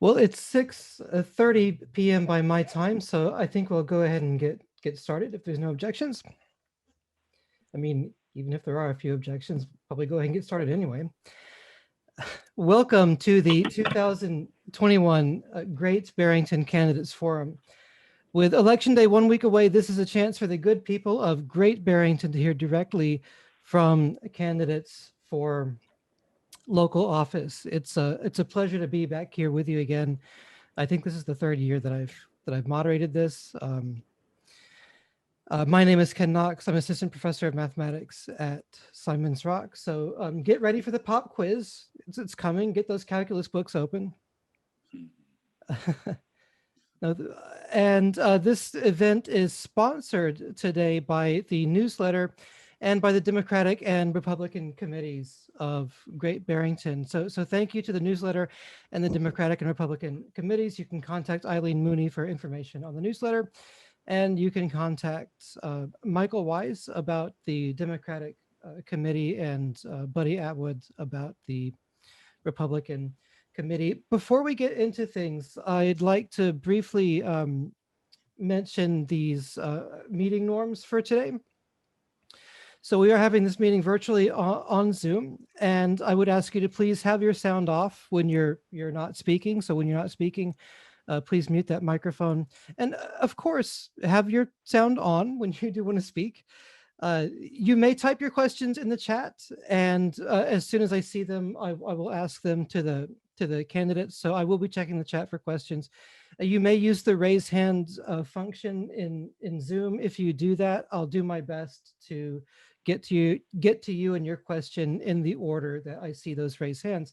Well, it's 6:30 p.m. by my time, so I think we'll go ahead and get started if there's no objections. I mean, even if there are a few objections, probably go ahead and get started anyway. Welcome to the 2021 Great Barrington Candidates Forum. With Election Day 1 week away, this is a chance for the good people of Great Barrington to hear directly from candidates for local office. It's a pleasure to be back here with you again. I think this is the third year that I've moderated this. My name is Ken Knox. I'm assistant professor of mathematics at Simon's Rock. So get ready for the pop quiz. It's coming. Get those calculus books open. And this event is sponsored today by the newsletter and by the Democratic and Republican committees of Great Barrington. So thank you to the newsletter and the Democratic and Republican committees. You can contact Eileen Mooney for information on the newsletter, and you can contact Michael Wise about the Democratic committee and Buddy Atwood about the Republican committee. Before we get into things, I'd like to briefly mention these meeting norms for today. So we are having this meeting virtually on Zoom, and I would ask you to please have your sound off when you're not speaking. So when you're not speaking, please mute that microphone. And of course, have your sound on when you do want to speak. You may type your questions in the chat, and as soon as I see them, I will ask them to the candidates. So I will be checking the chat for questions. You may use the raise hand function in Zoom. If you do that, I'll do my best to get to you and your question in the order that I see those raised hands.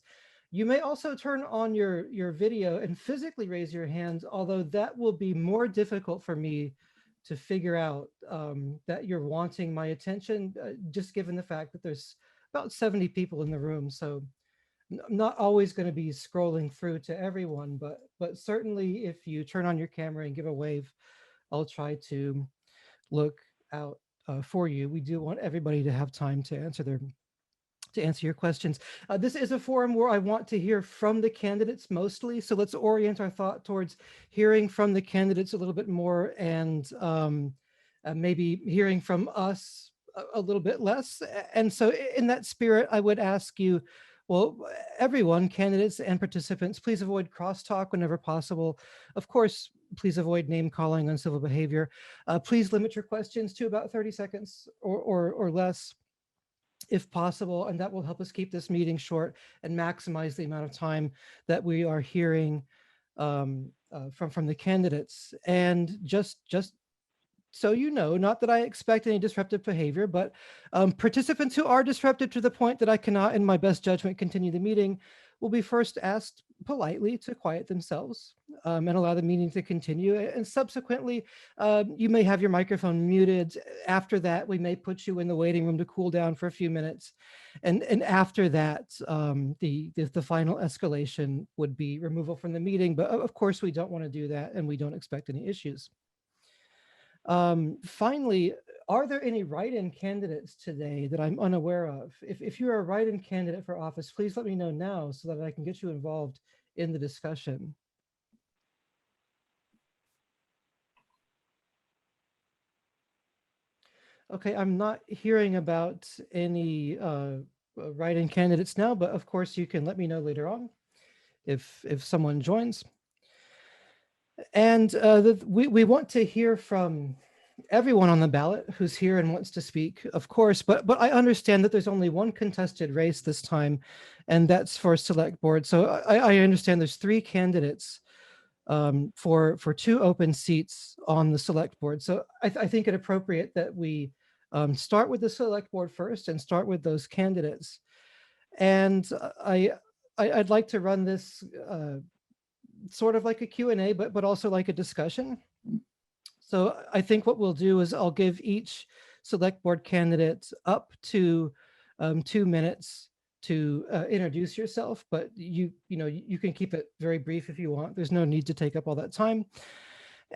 You may also turn on your video and physically raise your hands, although that will be more difficult for me to figure out that you're wanting my attention, just given the fact that there's about 70 people in the room. So I'm not always going to be scrolling through to everyone, but certainly if you turn on your camera and give a wave, I'll try to look out for you. We do want everybody to have time to answer your questions. This is a forum where I want to hear from the candidates mostly. So let's orient our thought towards hearing from the candidates a little bit more, and maybe hearing from us a little bit less. And so in that spirit, I would ask you, well, everyone, candidates and participants, please avoid crosstalk whenever possible. Of course, please avoid name calling, uncivil behavior. Please limit your questions to about 30 seconds or less, if possible, and that will help us keep this meeting short and maximize the amount of time that we are hearing from the candidates. And just so you know, not that I expect any disruptive behavior, but participants who are disruptive to the point that I cannot, in my best judgment, continue the meeting will be first asked politely to quiet themselves and allow the meeting to continue. And subsequently, you may have your microphone muted. After that, we may put you in the waiting room to cool down for a few minutes. And after that, the final escalation would be removal from the meeting. But of course, we don't want to do that, and we don't expect any issues. Finally, are there any write-in candidates today that I'm unaware of? If you're a write-in candidate for office, please let me know now so that I can get you involved in the discussion. Okay, I'm not hearing about any write-in candidates now, but of course you can let me know later on if someone joins. And we want to hear from everyone on the ballot who's here and wants to speak, of course, but I understand that there's only one contested race this time, and that's for select board. So I understand there's 3 candidates for 2 open seats on the select board. So I think it appropriate that we start with the select board first and start with those candidates. And I'd like to run this sort of like a Q&A, but also like a discussion. So I think what we'll do is I'll give each select board candidate up to 2 minutes to introduce yourself, but you can keep it very brief if you want. There's no need to take up all that time.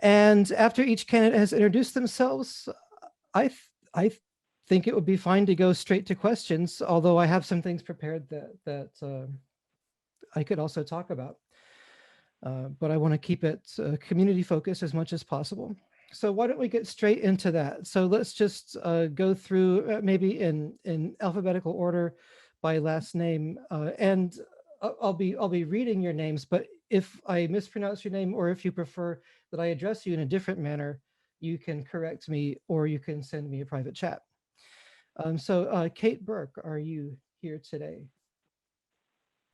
And after each candidate has introduced themselves, I think it would be fine to go straight to questions, although I have some things prepared that I could also talk about. but I want to keep it community focused as much as possible. So why don't we get straight into that? So let's just go through maybe in alphabetical order by last name, and I'll be reading your names. But if I mispronounce your name, or if you prefer that I address you in a different manner, you can correct me, or you can send me a private chat. So Kate Burke, are you here today?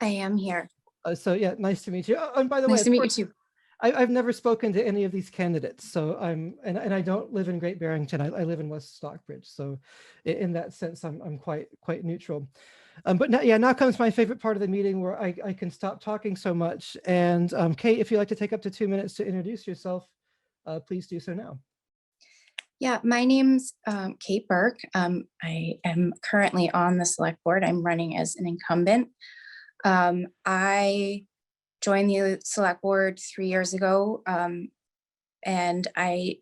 I am here. So yeah, nice to meet you. Oh, and by the way, Nice to meet you too. I've never spoken to any of these candidates, so and I don't live in Great Barrington. I live in West Stockbridge, so in that sense, I'm quite neutral. But now, yeah, now comes my favorite part of the meeting, where I can stop talking so much. And Kate, if you'd like to take up to 2 minutes to introduce yourself, please do so now. Yeah, my name's Kate Burke. I am currently on the select board. I'm running as an incumbent. I joined the select board 3 years ago, and I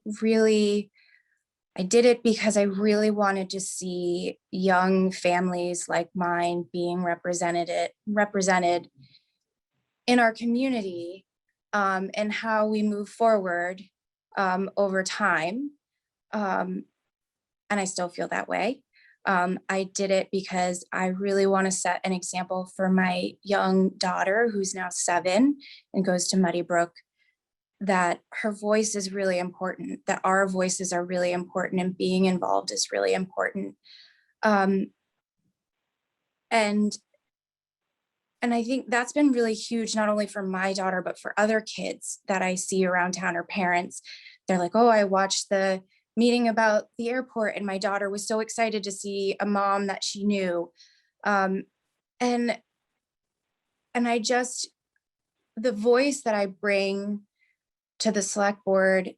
did it because I really wanted to see young families like mine being represented in our community, and how we move forward over time. And I still feel that way. I did it because I really want to set an example for my young daughter, who's now 7 and goes to Muddy Brook, that her voice is really important, that our voices are really important, and being involved is really important. And I think that's been really huge, not only for my daughter, but for other kids that I see around town, or parents. They're like, oh, I watched the meeting about the airport and my daughter was so excited to see a mom that she knew. And I just, the voice that I bring to the select board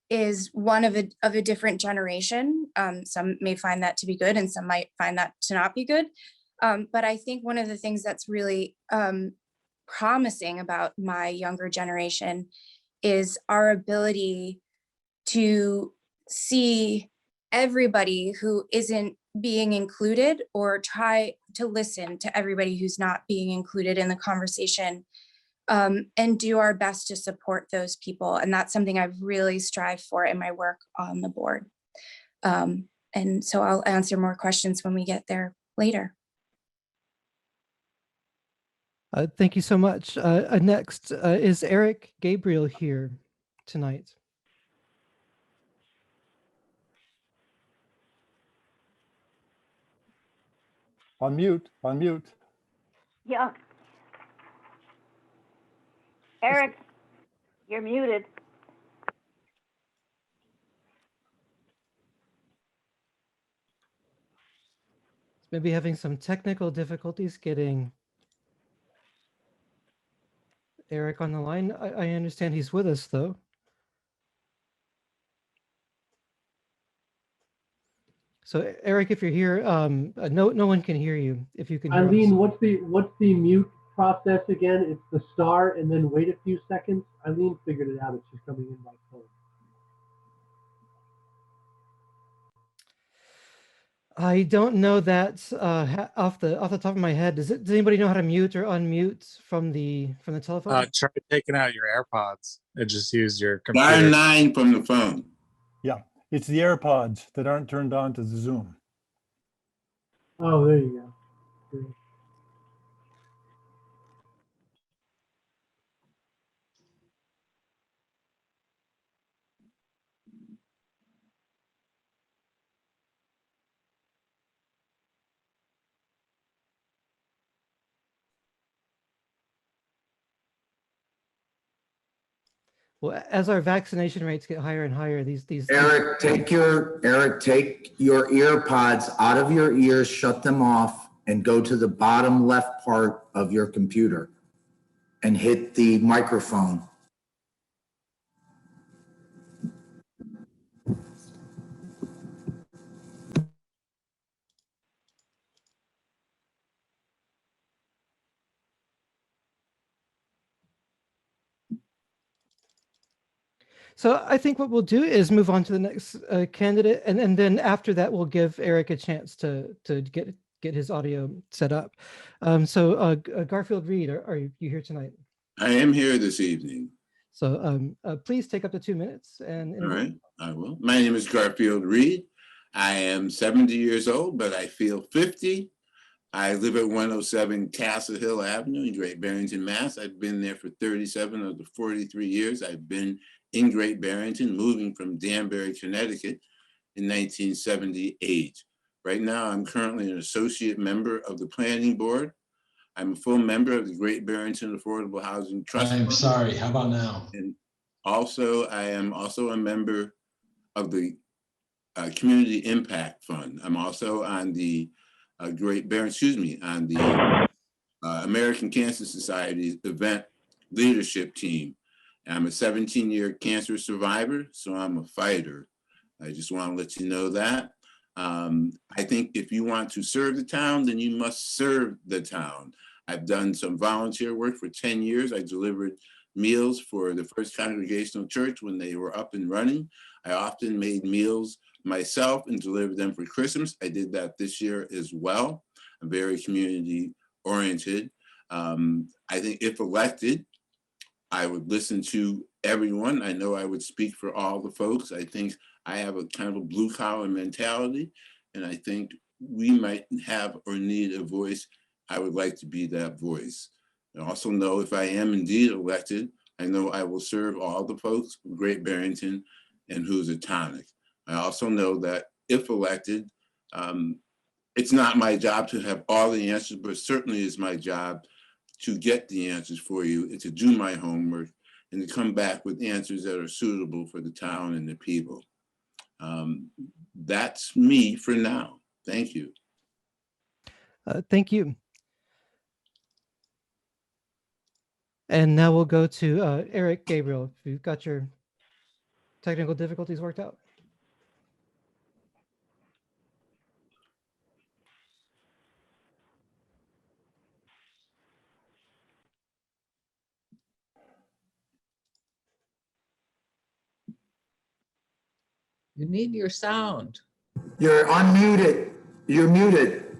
is one of a different generation. Some may find that to be good, and some might find that to not be good. But I think one of the things that's really promising about my younger generation is our ability to see everybody who isn't being included, or try to listen to everybody who's not being included in the conversation, and do our best to support those people. And that's something I've really strived for in my work on the board. And so I'll answer more questions when we get there later. Thank you so much. Next, is Eric Gabriel here tonight? On mute. Yeah. Eric, you're muted. Maybe having some technical difficulties getting Eric on the line. I understand he's with us, though. So Eric, if you're here, no one can hear you. If you can hear Eileen, us. what's the mute process again? It's the star and then wait a few seconds. Eileen figured it out if she's coming in by phone. I don't know that off the top of my head. Does anybody know how to mute or unmute from the telephone? Try taking out your AirPods and just use your computer. Dial 9 from the phone. Yeah, it's the AirPods that aren't turned on to the Zoom. Oh, there you go. Great. Well, as our vaccination rates get higher and higher, these Eric, take your ear pods out of your ears, shut them off, and go to the bottom left part of your computer and hit the microphone. So I think what we'll do is move on to the next candidate, and then after that, we'll give Eric a chance to get his audio set up. So Garfield Reed, are you here tonight? I am here this evening. So please take up to 2 minutes and All right, I will. My name is Garfield Reed. I am 70 years old, but I feel 50. I live at 107 Castle Hill Avenue in Great Barrington, Mass. I've been there for 37 of the 43 years I've been in Great Barrington, moving from Danbury, Connecticut in 1978. Right now, I'm currently an associate member of the Planning Board. I'm a full member of the Great Barrington Affordable Housing Trust. I'm sorry, how about now? And also, I am also a member of the Community Impact Fund. I'm also on the on the American Cancer Society's event leadership team. I'm a 17-year cancer survivor, so I'm a fighter. I just want to let you know that. I think if you want to serve the town, then you must serve the town. I've done some volunteer work for 10 years. I delivered meals for the First Congregational Church when they were up and running. I often made meals myself and delivered them for Christmas. I did that this year as well. I'm very community oriented. I think if elected, I would listen to everyone. I know I would speak for all the folks. I think I have a kind of a blue collar mentality, and I think we might have or need a voice. I would like to be that voice. I also know if I am indeed elected, I know I will serve all the folks of Great Barrington and Housatonic. I also know that if elected, it's not my job to have all the answers, but certainly it's my job to get the answers for you and to do my homework and to come back with answers that are suitable for the town and the people. That's me for now. Thank you. thank you. And now we'll go to Eric Gabriel. If you've got your technical difficulties worked out. You need your sound. You're unmuted. You're muted.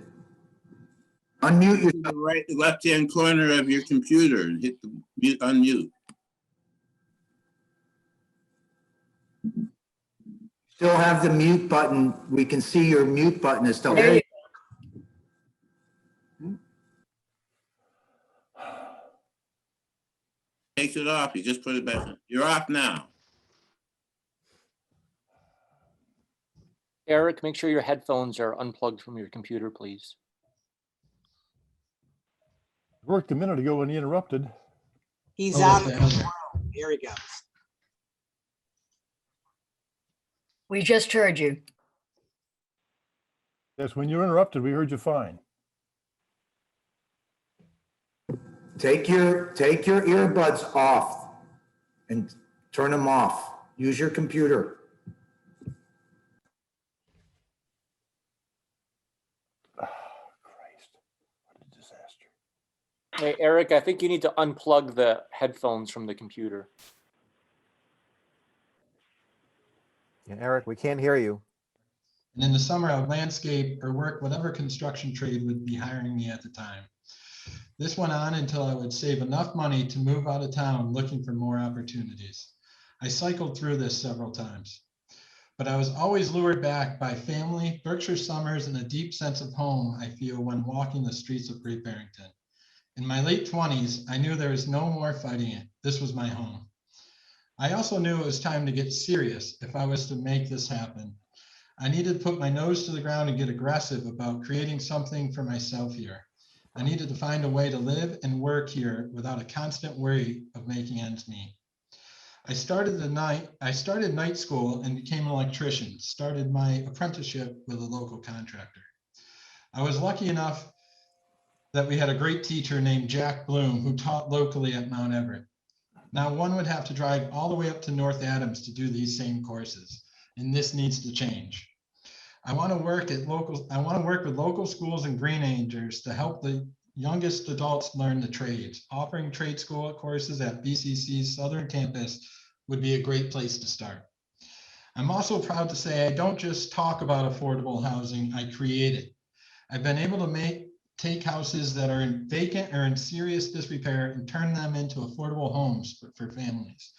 Unmute To the right, left-hand corner of your computer and hit the mute, unmute. Still have the mute button. We can see your mute button is still there. Take it off. You just put it back on. You're off now. Eric, make sure your headphones are unplugged from your computer, please. It worked a minute ago when he interrupted. He's Oh, out of okay. the room. Here he goes. We just heard you. Yes, when you were interrupted, we heard you fine. Take your earbuds off and turn them off. Use your computer. Christ, what a disaster. Hey, Eric, I think you need to unplug the headphones from the computer. And Eric, we can't hear you. And in the summer, I would landscape or work whatever construction trade would be hiring me at the time. This went on until I would save enough money to move out of town looking for more opportunities. I cycled through this several times, but I was always lured back by family, Berkshire summers, and a deep sense of home I feel when walking the streets of Great Barrington. In my late 20s, I knew there was no more fighting it. This was my home. I also knew it was time to get serious if I was to make this happen. I needed to put my nose to the ground and get aggressive about creating something for myself here. I needed to find a way to live and work here without a constant worry of making ends meet. I started night school and became an electrician, started my apprenticeship with a local contractor. I was lucky enough that we had a great teacher named Jack Bloom who taught locally at Mount Everett. Now one would have to drive all the way up to North Adams to do these same courses, and this needs to change. I want to work with local schools and Green Rangers to help the youngest adults learn the trades. Offering trade school courses at BCC's Southern Campus would be a great place to start. I'm also proud to say I don't just talk about affordable housing, I create it. I've been able to make take houses that are vacant or in serious disrepair and turn them into affordable homes for families.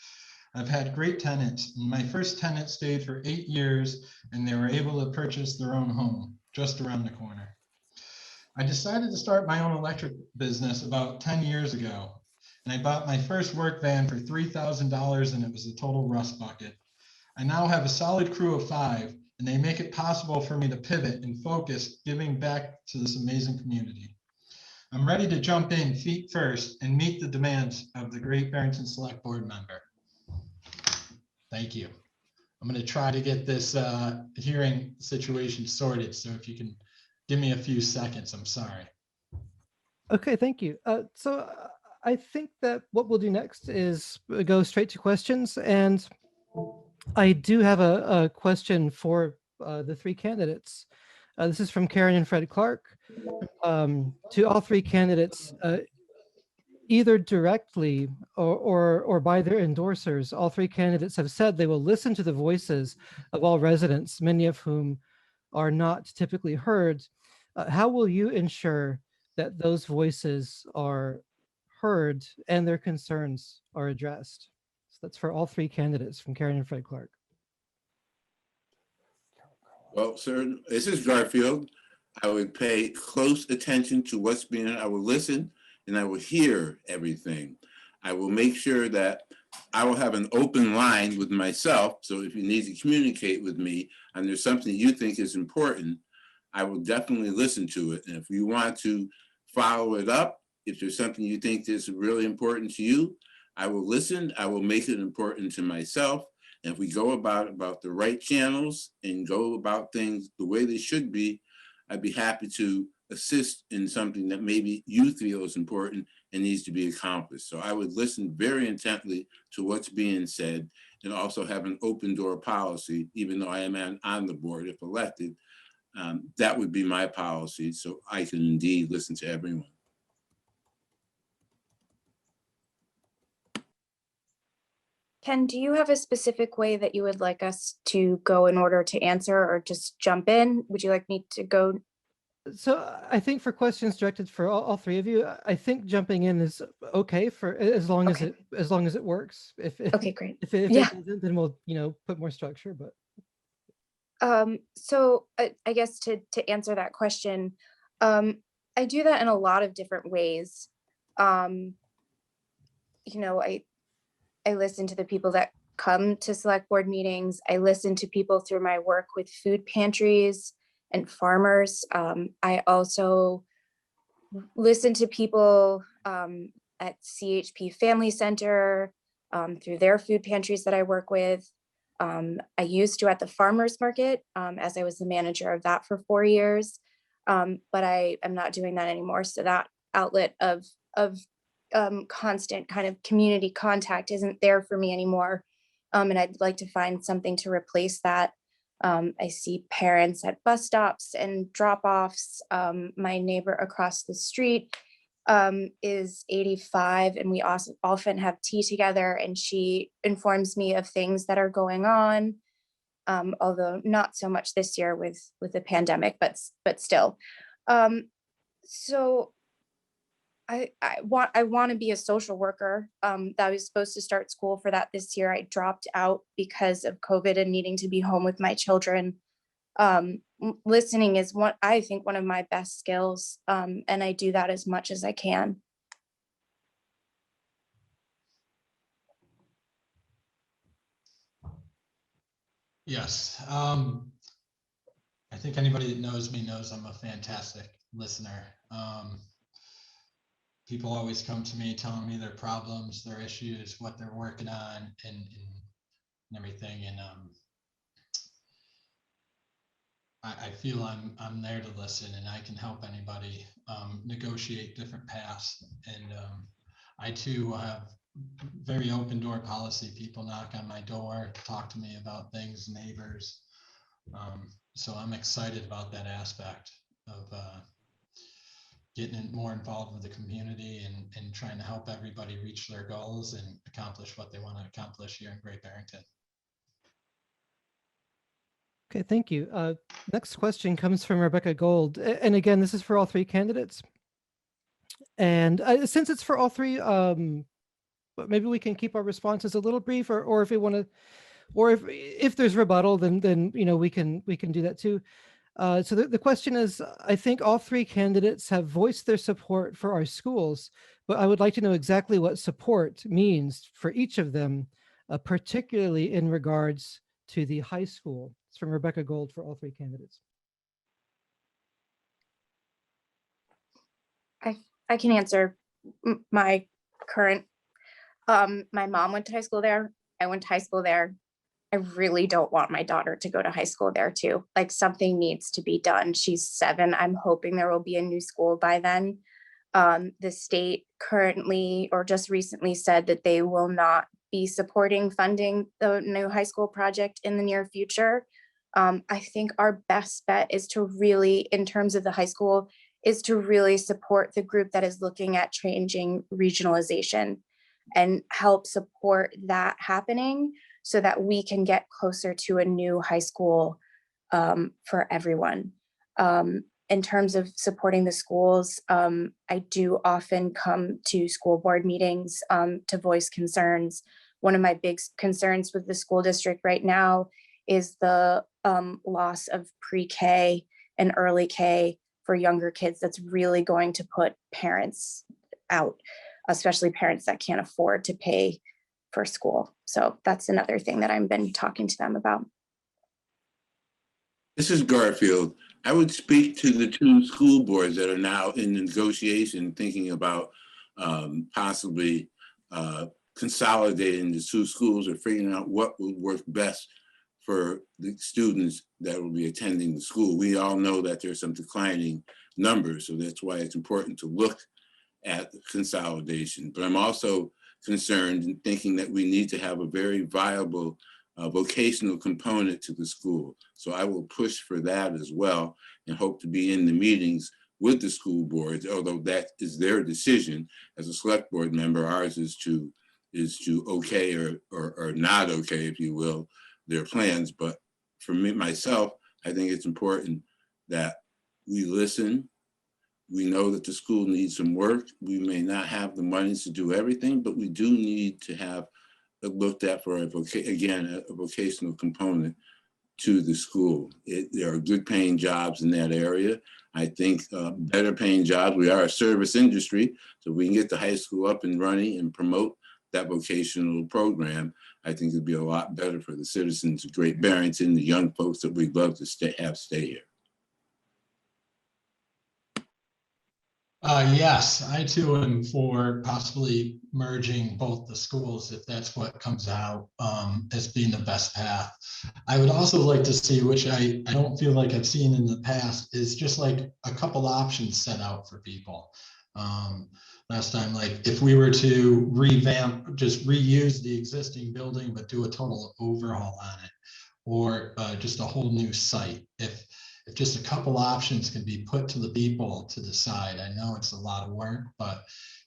I've had great tenants. My first tenant stayed for 8 years and they were able to purchase their own home just around the corner. I decided to start my own electric business about 10 years ago. And I bought my first work van for $3,000 and it was a total rust bucket. I now have a solid crew of 5 and they make it possible for me to pivot and focus giving back to this amazing community. I'm ready to jump in feet first and meet the demands of the Great Barrington Select Board member. Thank you. I'm going to try to get this hearing situation sorted. So if you can give me a few seconds, I'm sorry. Okay, thank you. So I think that what we'll do next is go straight to questions. And I do have a question for the 3 candidates. This is from Karen and Fred Clark. To all 3 candidates, either directly or by their endorsers, all 3 candidates have said they will listen to the voices of all residents, many of whom are not typically heard. How will you ensure that those voices are heard and their concerns are addressed? So that's for all 3 candidates from Karen and Fred Clark. Well, sir, this is Garfield. I would pay close attention to what's being, I will listen and I will hear everything. I will make sure that I will have an open line with myself. So if you need to communicate with me and there's something you think is important, I will definitely listen to it. And if you want to follow it up, if there's something you think is really important to you, I will listen. I will make it important to myself. And if we go about the right channels and go about things the way they should be, I'd be happy to assist in something that maybe you feel is important and needs to be accomplished. So I would listen very intently to what's being said and also have an open door policy, even though I am on the board if elected. That would be my policy, so I can indeed listen to everyone. Ken, do you have a specific way that you would like us to go in order to answer, or just jump in? Would you like me to go? So I think for questions directed for all 3 of you, I think jumping in is okay for as long as it works. If Okay, great. If it doesn't, then we'll put more structure. But so I guess to answer that question, I do that in a lot of different ways. I listen to the people that come to select board meetings. I listen to people through my work with food pantries and farmers. I also listen to people at CHP Family Center through their food pantries that I work with. I used to at the farmers market as I was the manager of that for 4 years, but I am not doing that anymore. So that outlet of constant kind of community contact isn't there for me anymore. And I'd like to find something to replace that. I see parents at bus stops and drop-offs. My neighbor across the street is 85 and we also often have tea together, and she informs me of things that are going on, although not so much this year with the pandemic, but still. So I want to be a social worker. I was supposed to start school for that this year. I dropped out because of COVID and needing to be home with my children. Listening is I think one of my best skills, and I do that as much as I can. Yes. I think anybody that knows me knows I'm a fantastic listener. People always come to me telling me their problems, their issues, what they're working on, and everything. And I feel I'm there to listen, and I can help anybody negotiate different paths. And I too have very open door policy. People knock on my door, talk to me about things, neighbors. So I'm excited about that aspect of getting more involved with the community and trying to help everybody reach their goals and accomplish what they want to accomplish here in Great Barrington. okay, thank you. Next question comes from Rebecca Gold. And again, this is for all 3 candidates. And since it's for all three, but maybe we can keep our responses a little brief, or if we want to, or if there's rebuttal, then we can do that too. So the question is, I think all three candidates have voiced their support for our schools, but I would like to know exactly what support means for each of them, particularly in regards to the high school. It's from Rebecca Gold for all three candidates. I can answer my current. My mom went to high school there. I went to high school there. I really don't want my daughter to go to high school there too. Like, something needs to be done. She's 7. I'm hoping there will be a new school by then. The state currently, or just recently, said that they will not be supporting funding the new high school project in the near future. I think our best bet is to really, in terms of the high school, is to really support the group that is looking at changing regionalization and help support that happening so that we can get closer to a new high school for everyone. In terms of supporting the schools, I do often come to school board meetings to voice concerns. One of my big concerns with the school district right now is the loss of pre-K and early K for younger kids. That's really going to put parents out, especially parents that can't afford to pay for school. So that's another thing that I've been talking to them about. This is Garfield. I would speak to the 2 school boards that are now in negotiation, thinking about possibly consolidating the 2 schools or figuring out what would work best for the students that will be attending the school. We all know that there's some declining numbers, so that's why it's important to look at consolidation. But I'm also concerned in thinking that we need to have a very viable vocational component to the school. So I will push for that as well and hope to be in the meetings with the school boards, although that is their decision. As a select board member, ours is to okay or not okay, if you will, their plans. But for me, myself, I think it's important that we listen. We know that the school needs some work. We may not have the money to do everything, but we do need to have it looked at for a vocational component to the school. There are good paying jobs in that area. I think better paying jobs. We are a service industry, so we can get the high school up and running and promote that vocational program. I think it'd be a lot better for the citizens of Great Barrington, the young folks that we'd love to stay here. Yes, I too am for possibly merging both the schools if that's what comes out as being the best path. I would also like to see, which I don't feel like I've seen in the past, is just like a couple options set out for people. Last time, like if we were to revamp, just reuse the existing building, but do a total overhaul on it, or just a whole new site. If just a couple options can be put to the people to decide. I know it's a lot of work, but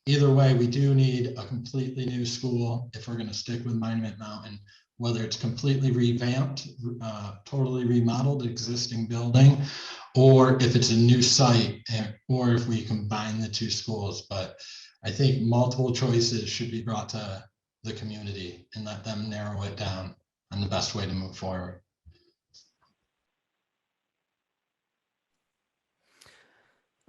either way, we do need a completely new school if we're going to stick with Monument Mountain, whether it's completely revamped, totally remodeled existing building, or if it's a new site, or if we combine the 2 schools. But I think multiple choices should be brought to the community and let them narrow it down on the best way to move forward.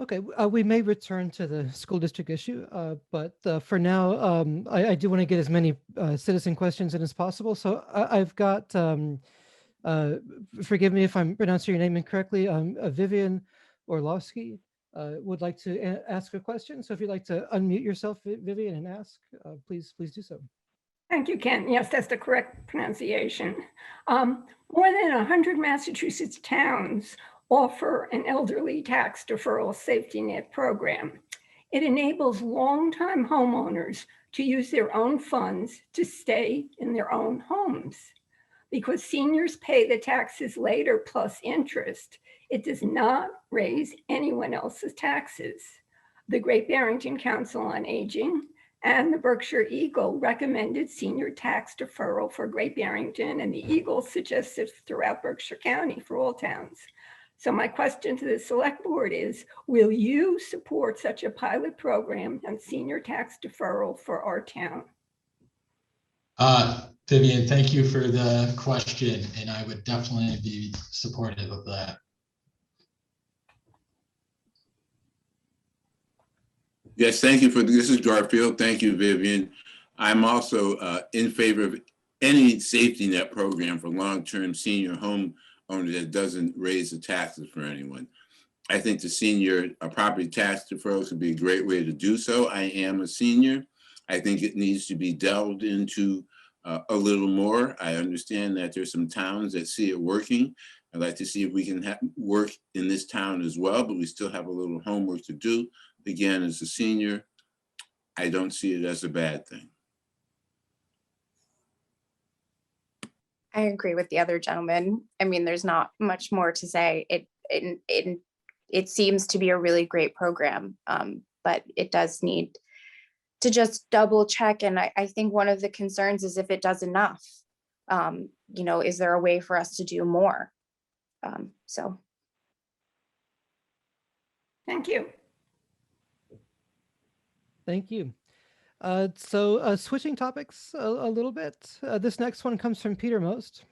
Okay, we may return to the school district issue, but for now, I do want to get as many citizen questions in as possible. So I've got, forgive me if I'm pronouncing your name incorrectly, Vivian Orlovsky would like to ask a question. So if you'd like to unmute yourself, Vivian, and ask, please do so. Thank you, Ken. Yes, that's the correct pronunciation. More than 100 Massachusetts towns offer an elderly tax deferral safety net program. It enables longtime homeowners to use their own funds to stay in their own homes. Because seniors pay the taxes later plus interest, it does not raise anyone else's taxes. The Great Barrington Council on Aging and the Berkshire Eagle recommended senior tax deferral for Great Barrington, and the Eagle suggested throughout Berkshire County for all towns. So my question to the select board is, will you support such a pilot program on senior tax deferral for our town? Vivian, thank you for the question, and I would definitely be supportive of that. Yes, thank you this is Garfield. Thank you, Vivian. I'm also in favor of any safety net program for long-term senior home owners that doesn't raise the taxes for anyone. I think the senior property tax deferral could be a great way to do so. I am a senior. I think it needs to be delved into a little more. I understand that there's some towns that see it working. I'd like to see if we can work in this town as well, but we still have a little homework to do. Again, as a senior, I don't see it as a bad thing. I agree with the other gentleman. I mean, there's not much more to say. It seems to be a really great program, but it does need to just double check. And I think one of the concerns is if it does enough. You know, is there a way for us to do more? So. Thank you. Thank you. Switching topics a little bit. This next one comes from Peter Most.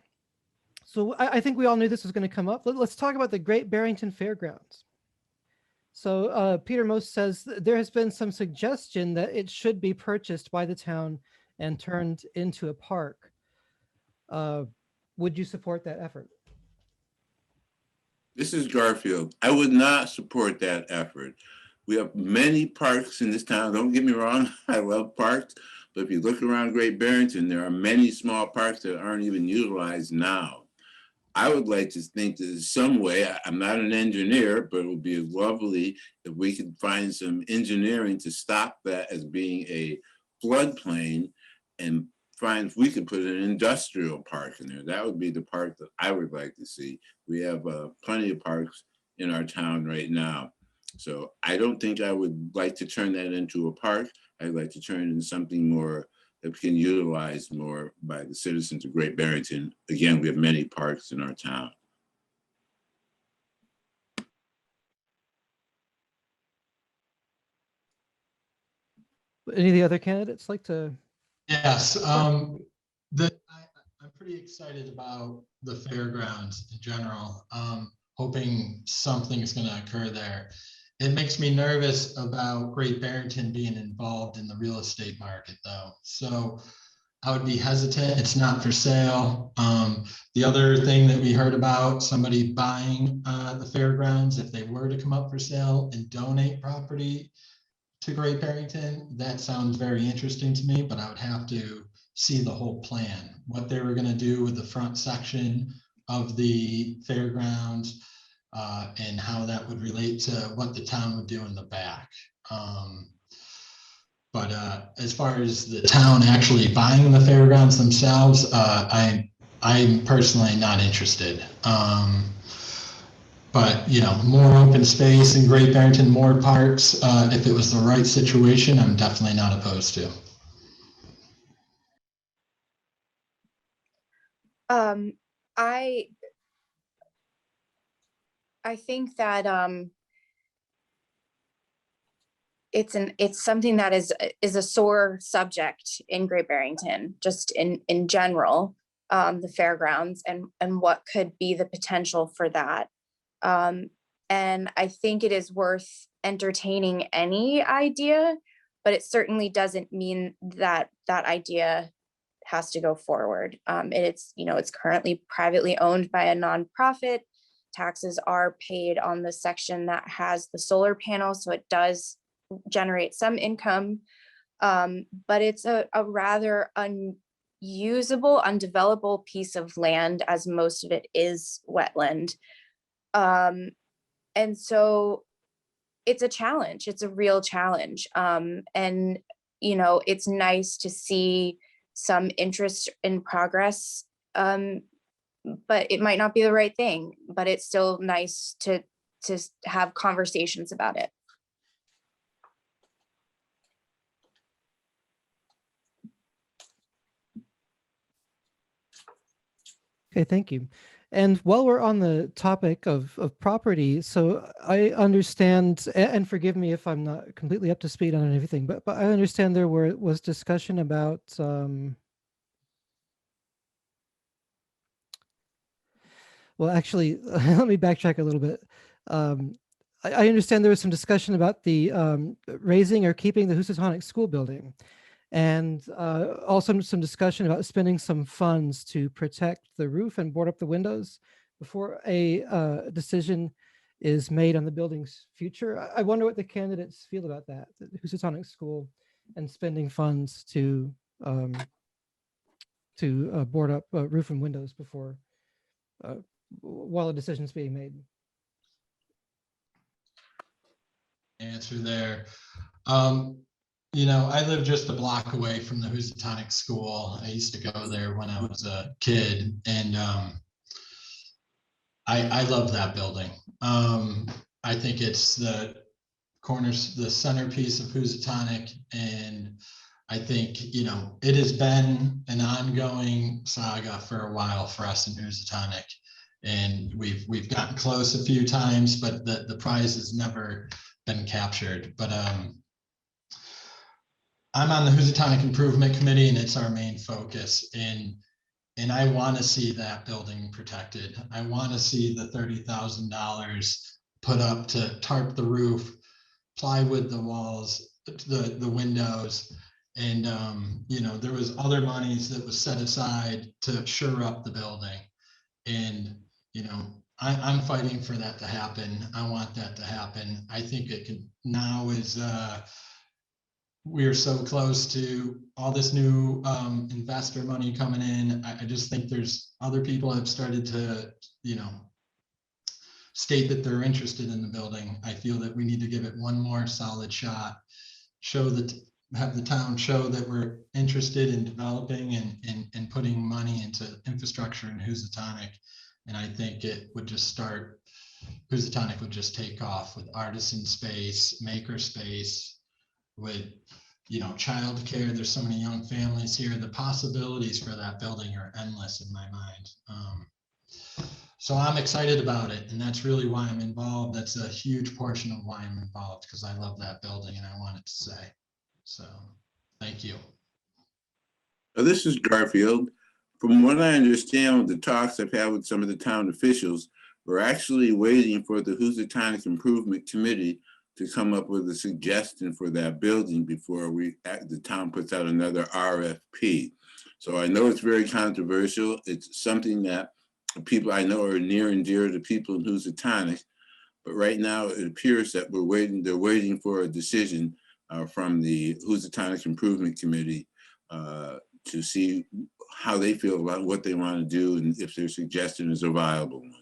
So I think we all knew this was going to come up. Let's talk about the Great Barrington Fairgrounds. So Peter Most says there has been some suggestion that it should be purchased by the town and turned into a park. Would you support that effort? This is Garfield. I would not support that effort. We have many parks in this town. Don't get me wrong, I love parks, but if you look around Great Barrington, there are many small parks that aren't even utilized now. I would like to think that in some way, I'm not an engineer, but it would be lovely if we could find some engineering to stop that as being a floodplain and find if we could put an industrial park in there. That would be the park that I would like to see. We have plenty of parks in our town right now. So I don't think I would like to turn that into a park. I'd like to turn it into something more that can utilize more by the citizens of Great Barrington. Again, we have many parks in our town. Any of the other candidates like to? Yes, I'm pretty excited about the fairgrounds in general. Hoping something is going to occur there. It makes me nervous about Great Barrington being involved in the real estate market, though. So I would be hesitant. It's not for sale. The other thing that we heard about, somebody buying the fairgrounds, if they were to come up for sale and donate property to Great Barrington, that sounds very interesting to me, but I would have to see the whole plan, what they were going to do with the front section of the fairgrounds, and how that would relate to what the town would do in the back. But as far as the town actually buying the fairgrounds themselves, I'm personally not interested. But you know, more open space in Great Barrington, more parks. If it was the right situation, I'm definitely not opposed to. I think that it's something that is a sore subject in Great Barrington, just in general, the fairgrounds and what could be the potential for that. And I think it is worth entertaining any idea, but it certainly doesn't mean that that idea has to go forward. It's currently privately owned by a nonprofit. Taxes are paid on the section that has the solar panel, so it does generate some income, but it's a rather unusable, undevelopable piece of land, as most of it is wetland. And so it's a challenge. It's a real challenge. And, you know, it's nice to see some interest in progress, but it might not be the right thing, but it's still nice to have conversations about it. Okay, thank you. And while we're on the topic of property, so I understand, and forgive me if I'm not completely up to speed on everything, but I understand there was discussion about well, actually, let me backtrack a little bit. I understand there was some discussion about the raising or keeping the Housatonic school building, and also some discussion about spending some funds to protect the roof and board up the windows before a decision is made on the building's future. I wonder what the candidates feel about that, the Housatonic school and spending funds to board up roof and windows before while a decision is being made. Answer there. You know, I live just a block away from the Housatonic school. I used to go there when I was a kid, and I love that building. I think it's the centerpiece of Housatonic, and I think, you know, it has been an ongoing saga for a while for us in Housatonic, and we've gotten close a few times, but the prize has never been captured. But I'm on the Housatonic Improvement Committee, and it's our main focus. And I want to see that building protected. I want to see the $30,000 put up to tarp the roof, plywood the walls, the windows. And, you know, there was other monies that was set aside to shore up the building. And, you know, I'm fighting for that to happen. I want that to happen. I think it can now is, we're so close to all this new investor money coming in. I just think there's other people have started to, you know, state that they're interested in the building. I feel that we need to give it one more solid shot, have the town show that we're interested in developing and putting money into infrastructure in Housatonic. And I think it would just start, Housatonic would just take off with artisan space, maker space, with, you know, childcare. There's so many young families here. The possibilities for that building are endless in my mind. So I'm excited about it, and that's really why I'm involved. That's a huge portion of why I'm involved, because I love that building and I want it to stay. So thank you. This is Garfield. From what I understand with the talks I've had with some of the town officials, we're actually waiting for the Housatonic Improvement Committee to come up with a suggestion for that building before the town puts out another RFP. So I know it's very controversial. It's something that people I know are near and dear to people in Housatonic, but right now it appears that they're waiting for a decision from the Housatonic Improvement Committee to see how they feel about what they want to do and if their suggestion is a viable one.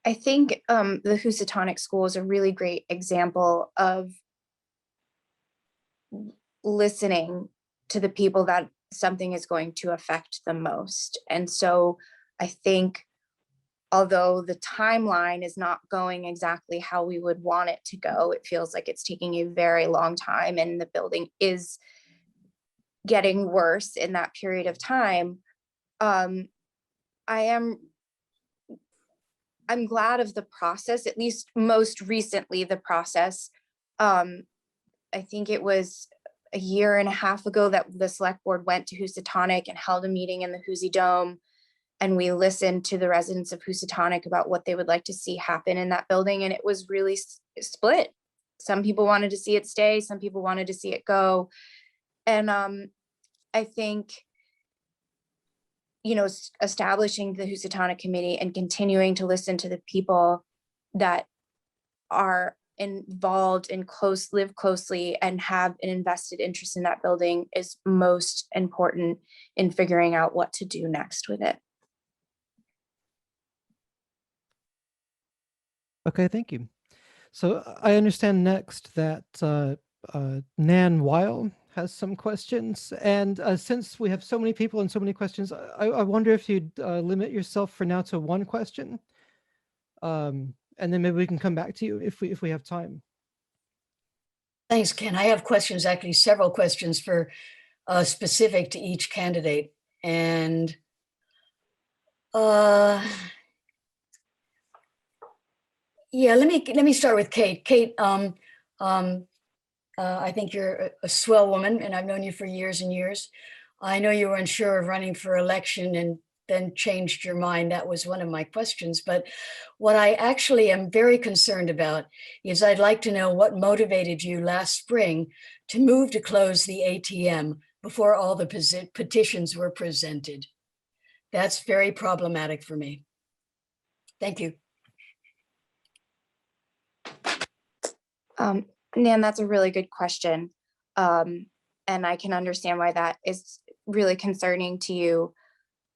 I think the Housatonic School is a really great example of listening to the people that something is going to affect the most. And so I think, although the timeline is not going exactly how we would want it to go, it feels like it's taking a very long time, and the building is getting worse in that period of time. I'm glad of the process, at least most recently the process. I think it was a year and a half ago that the select board went to Housatonic and held a meeting in the Housie Dome. And we listened to the residents of Housatonic about what they would like to see happen in that building. And it was really split. Some people wanted to see it stay. Some people wanted to see it go. And I think, you know, establishing the Housatonic committee and continuing to listen to the people that are involved and live closely and have an invested interest in that building is most important in figuring out what to do next with it. Okay, thank you. So I understand next that Nan Weil has some questions. And since we have so many people and so many questions, I wonder if you'd limit yourself for now to one question. And then maybe we can come back to you if we have time. Thanks, Ken. I have questions, actually several questions for specific to each candidate. And yeah, let me start with Kate. Kate, I think you're a swell woman, and I've known you for years and years. I know you were unsure of running for election and then changed your mind. That was one of my questions. But what I actually am very concerned about is I'd like to know what motivated you last spring to move to close the ATM before all the petitions were presented. That's very problematic for me. Thank you. Nan, that's a really good question. And I can understand why that is really concerning to you.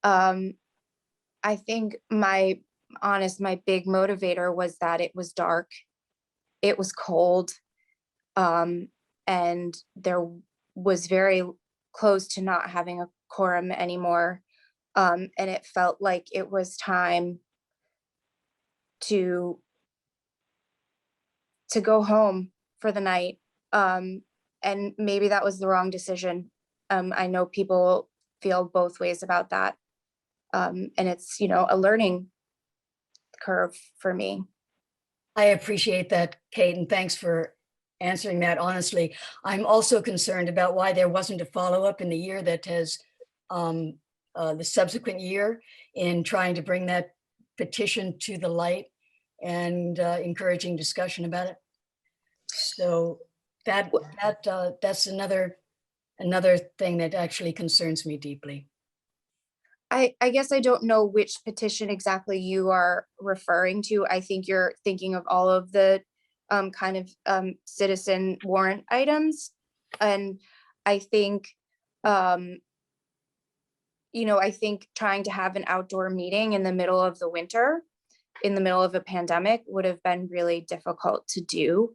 I think my big motivator was that it was dark, it was cold, and there was very close to not having a quorum anymore. And it felt like it was time to go home for the night. And maybe that was the wrong decision. I know people feel both ways about that. And it's, a learning curve for me. I appreciate that, Kate, and thanks for answering that honestly. I'm also concerned about why there wasn't a follow-up in the year that has the subsequent year in trying to bring that petition to the light and encouraging discussion about it. So that's another thing that actually concerns me deeply. I guess I don't know which petition exactly you are referring to. I think you're thinking of all of the citizen warrant items. And I think, I think trying to have an outdoor meeting in the middle of the winter, in the middle of a pandemic, would have been really difficult to do.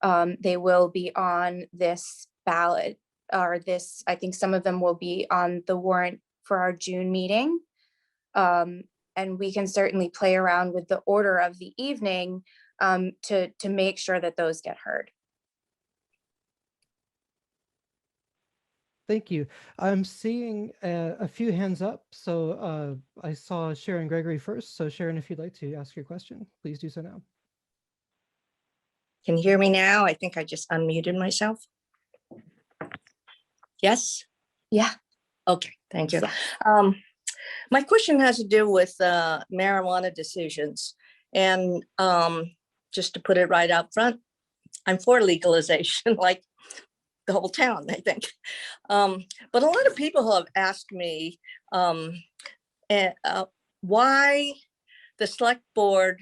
They will be on this ballot, or this, I think some of them will be on the warrant for our June meeting. And we can certainly play around with the order of the evening to make sure that those get heard. Thank you. I'm seeing a few hands up. So I saw Sharon Gregory first. So Sharon, if you'd like to ask your question, please do so now. Can you hear me now? I think I just unmuted myself. Yes? Yeah. Okay, thank you. Yeah. My question has to do with marijuana decisions. And just to put it right out front, I'm for legalization, like the whole town, I think. But a lot of people have asked me why the select board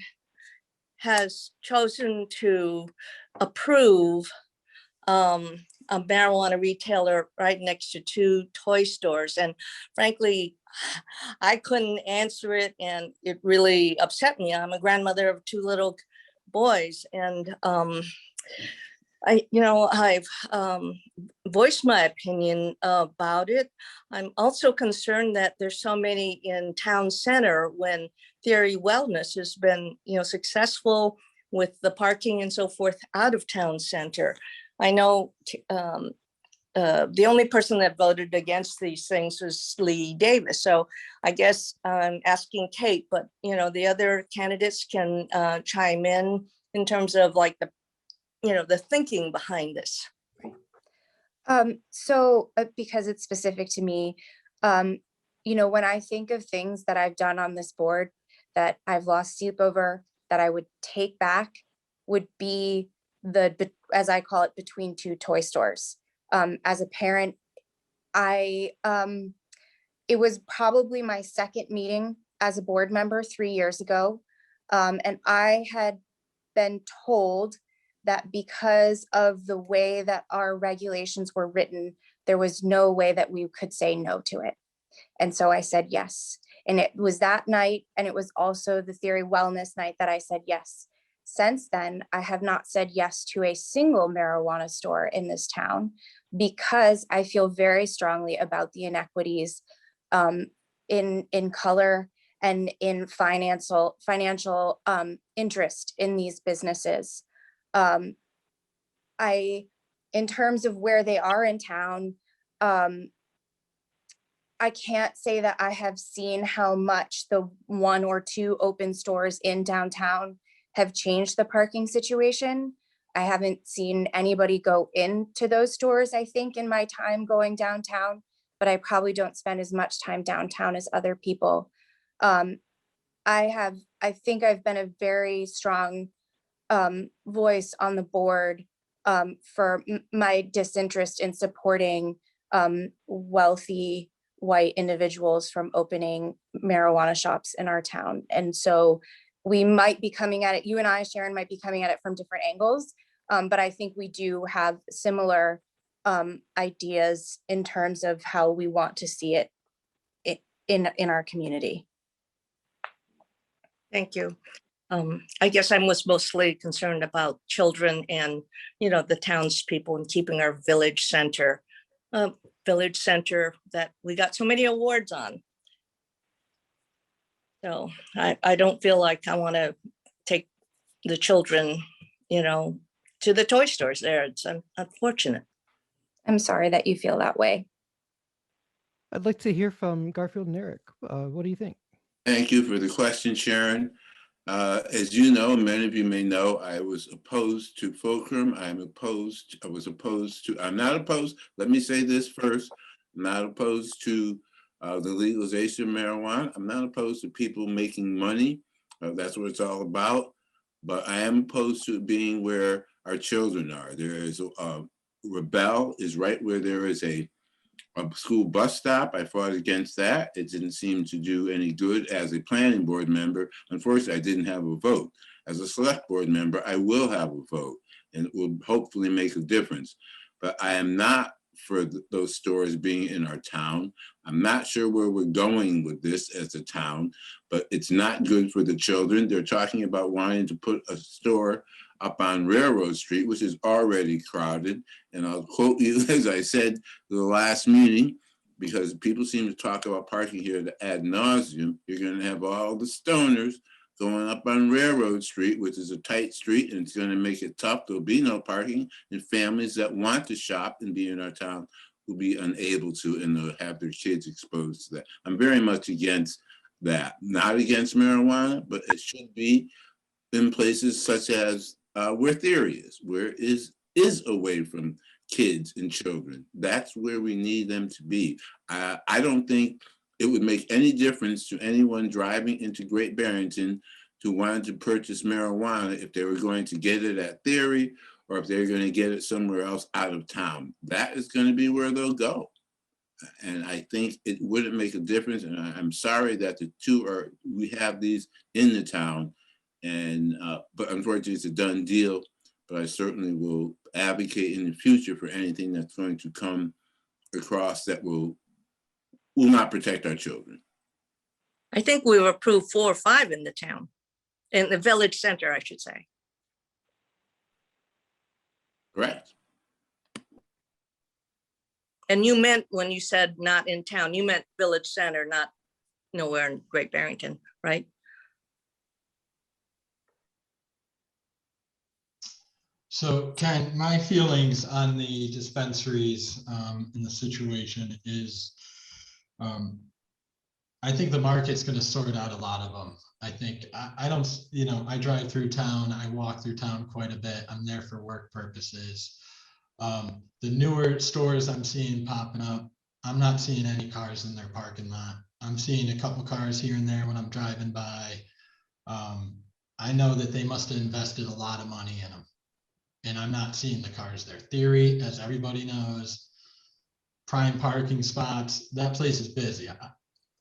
has chosen to approve a marijuana retailer right next to two toy stores. And frankly, I couldn't answer it, and it really upset me. I'm a grandmother of two little boys, and I've voiced my opinion about it. I'm also concerned that there's so many in town center when Theory Wellness has been, successful with the parking and so forth out of town center. I know the only person that voted against these things was Lee Davis. So I guess I'm asking Kate, but the other candidates can chime in terms of like the thinking behind this. So because it's specific to me, when I think of things that I've done on this board that I've lost sleep over, that I would take back, would be as I call it, between two toy stores. As a parent, it was probably my second meeting as a board member 3 years ago. And I had been told that because of the way that our regulations were written, there was no way that we could say no to it. And so I said yes. And it was that night, and it was also the Theory Wellness night, that I said yes. Since then, I have not said yes to a single marijuana store in this town because I feel very strongly about the inequities in color and in financial interest in these businesses. I in terms of where they are in town, I can't say that I have seen how much the 1 or 2 open stores in downtown have changed the parking situation. I haven't seen anybody go into those stores, I think, in my time going downtown, but I probably don't spend as much time downtown as other people. I think I've been a very strong voice on the board for my disinterest in supporting wealthy white individuals from opening marijuana shops in our town. And so we might be coming at it, you and I, Sharon, might be coming at it from different angles, but I think we do have similar ideas in terms of how we want to see it in our community. Thank you. I guess I was mostly concerned about children and, the townspeople and keeping our village center that we got so many awards on. So I don't feel like I want to take the children, to the toy stores there. It's unfortunate. I'm sorry that you feel that way. I'd like to hear from Garfield and Eric. What do you think? Thank you for the question, Sharon. As you know, many of you may know, I was opposed to Fulcrum. I'm not opposed, let me say this first, I'm not opposed to the legalization of marijuana. I'm not opposed to people making money. That's what it's all about. But I am opposed to it being where our children are. There is Rebel is right where there is a school bus stop. I fought against that. It didn't seem to do any good as a planning board member. Unfortunately, I didn't have a vote. As a select board member, I will have a vote and it will hopefully make a difference. But I am not for those stores being in our town. I'm not sure where we're going with this as a town, but it's not good for the children. They're talking about wanting to put a store up on Railroad Street, which is already crowded. And I'll quote you, as I said the last meeting, because people seem to talk about parking here ad nauseum. You're going to have all the stoners going up on Railroad Street, which is a tight street, and it's going to make it tough. There'll be no parking, and families that want to shop and be in our town will be unable to, and they'll have their kids exposed to that. I'm very much against that. Not against marijuana, but it should be in places such as where theory is, where is away from kids and children. That's where we need them to be. I don't think it would make any difference to anyone driving into Great Barrington who wanted to purchase marijuana if they were going to get it at Theory or if they're going to get it somewhere else out of town. That is going to be where they'll go. And I think it wouldn't make a difference. And I'm sorry that we have these in the town. And but unfortunately, it's a done deal. But I certainly will advocate in the future for anything that's going to come across that will not protect our children. I think we've approved 4 or 5 in the town, in the village center, I should say. Correct. And you meant, when you said not in town, you meant village center, not nowhere in Great Barrington, right? So Ken, my feelings on the dispensaries in the situation is, I think the market's going to sort out a lot of them. I think I don't, I drive through town, I walk through town quite a bit. I'm there for work purposes. The newer stores I'm seeing popping up, I'm not seeing any cars in their parking lot. I'm seeing a couple cars here and there when I'm driving by. I know that they must have invested a lot of money in them. And I'm not seeing the cars there. Theory, as everybody knows, prime parking spots, that place is busy.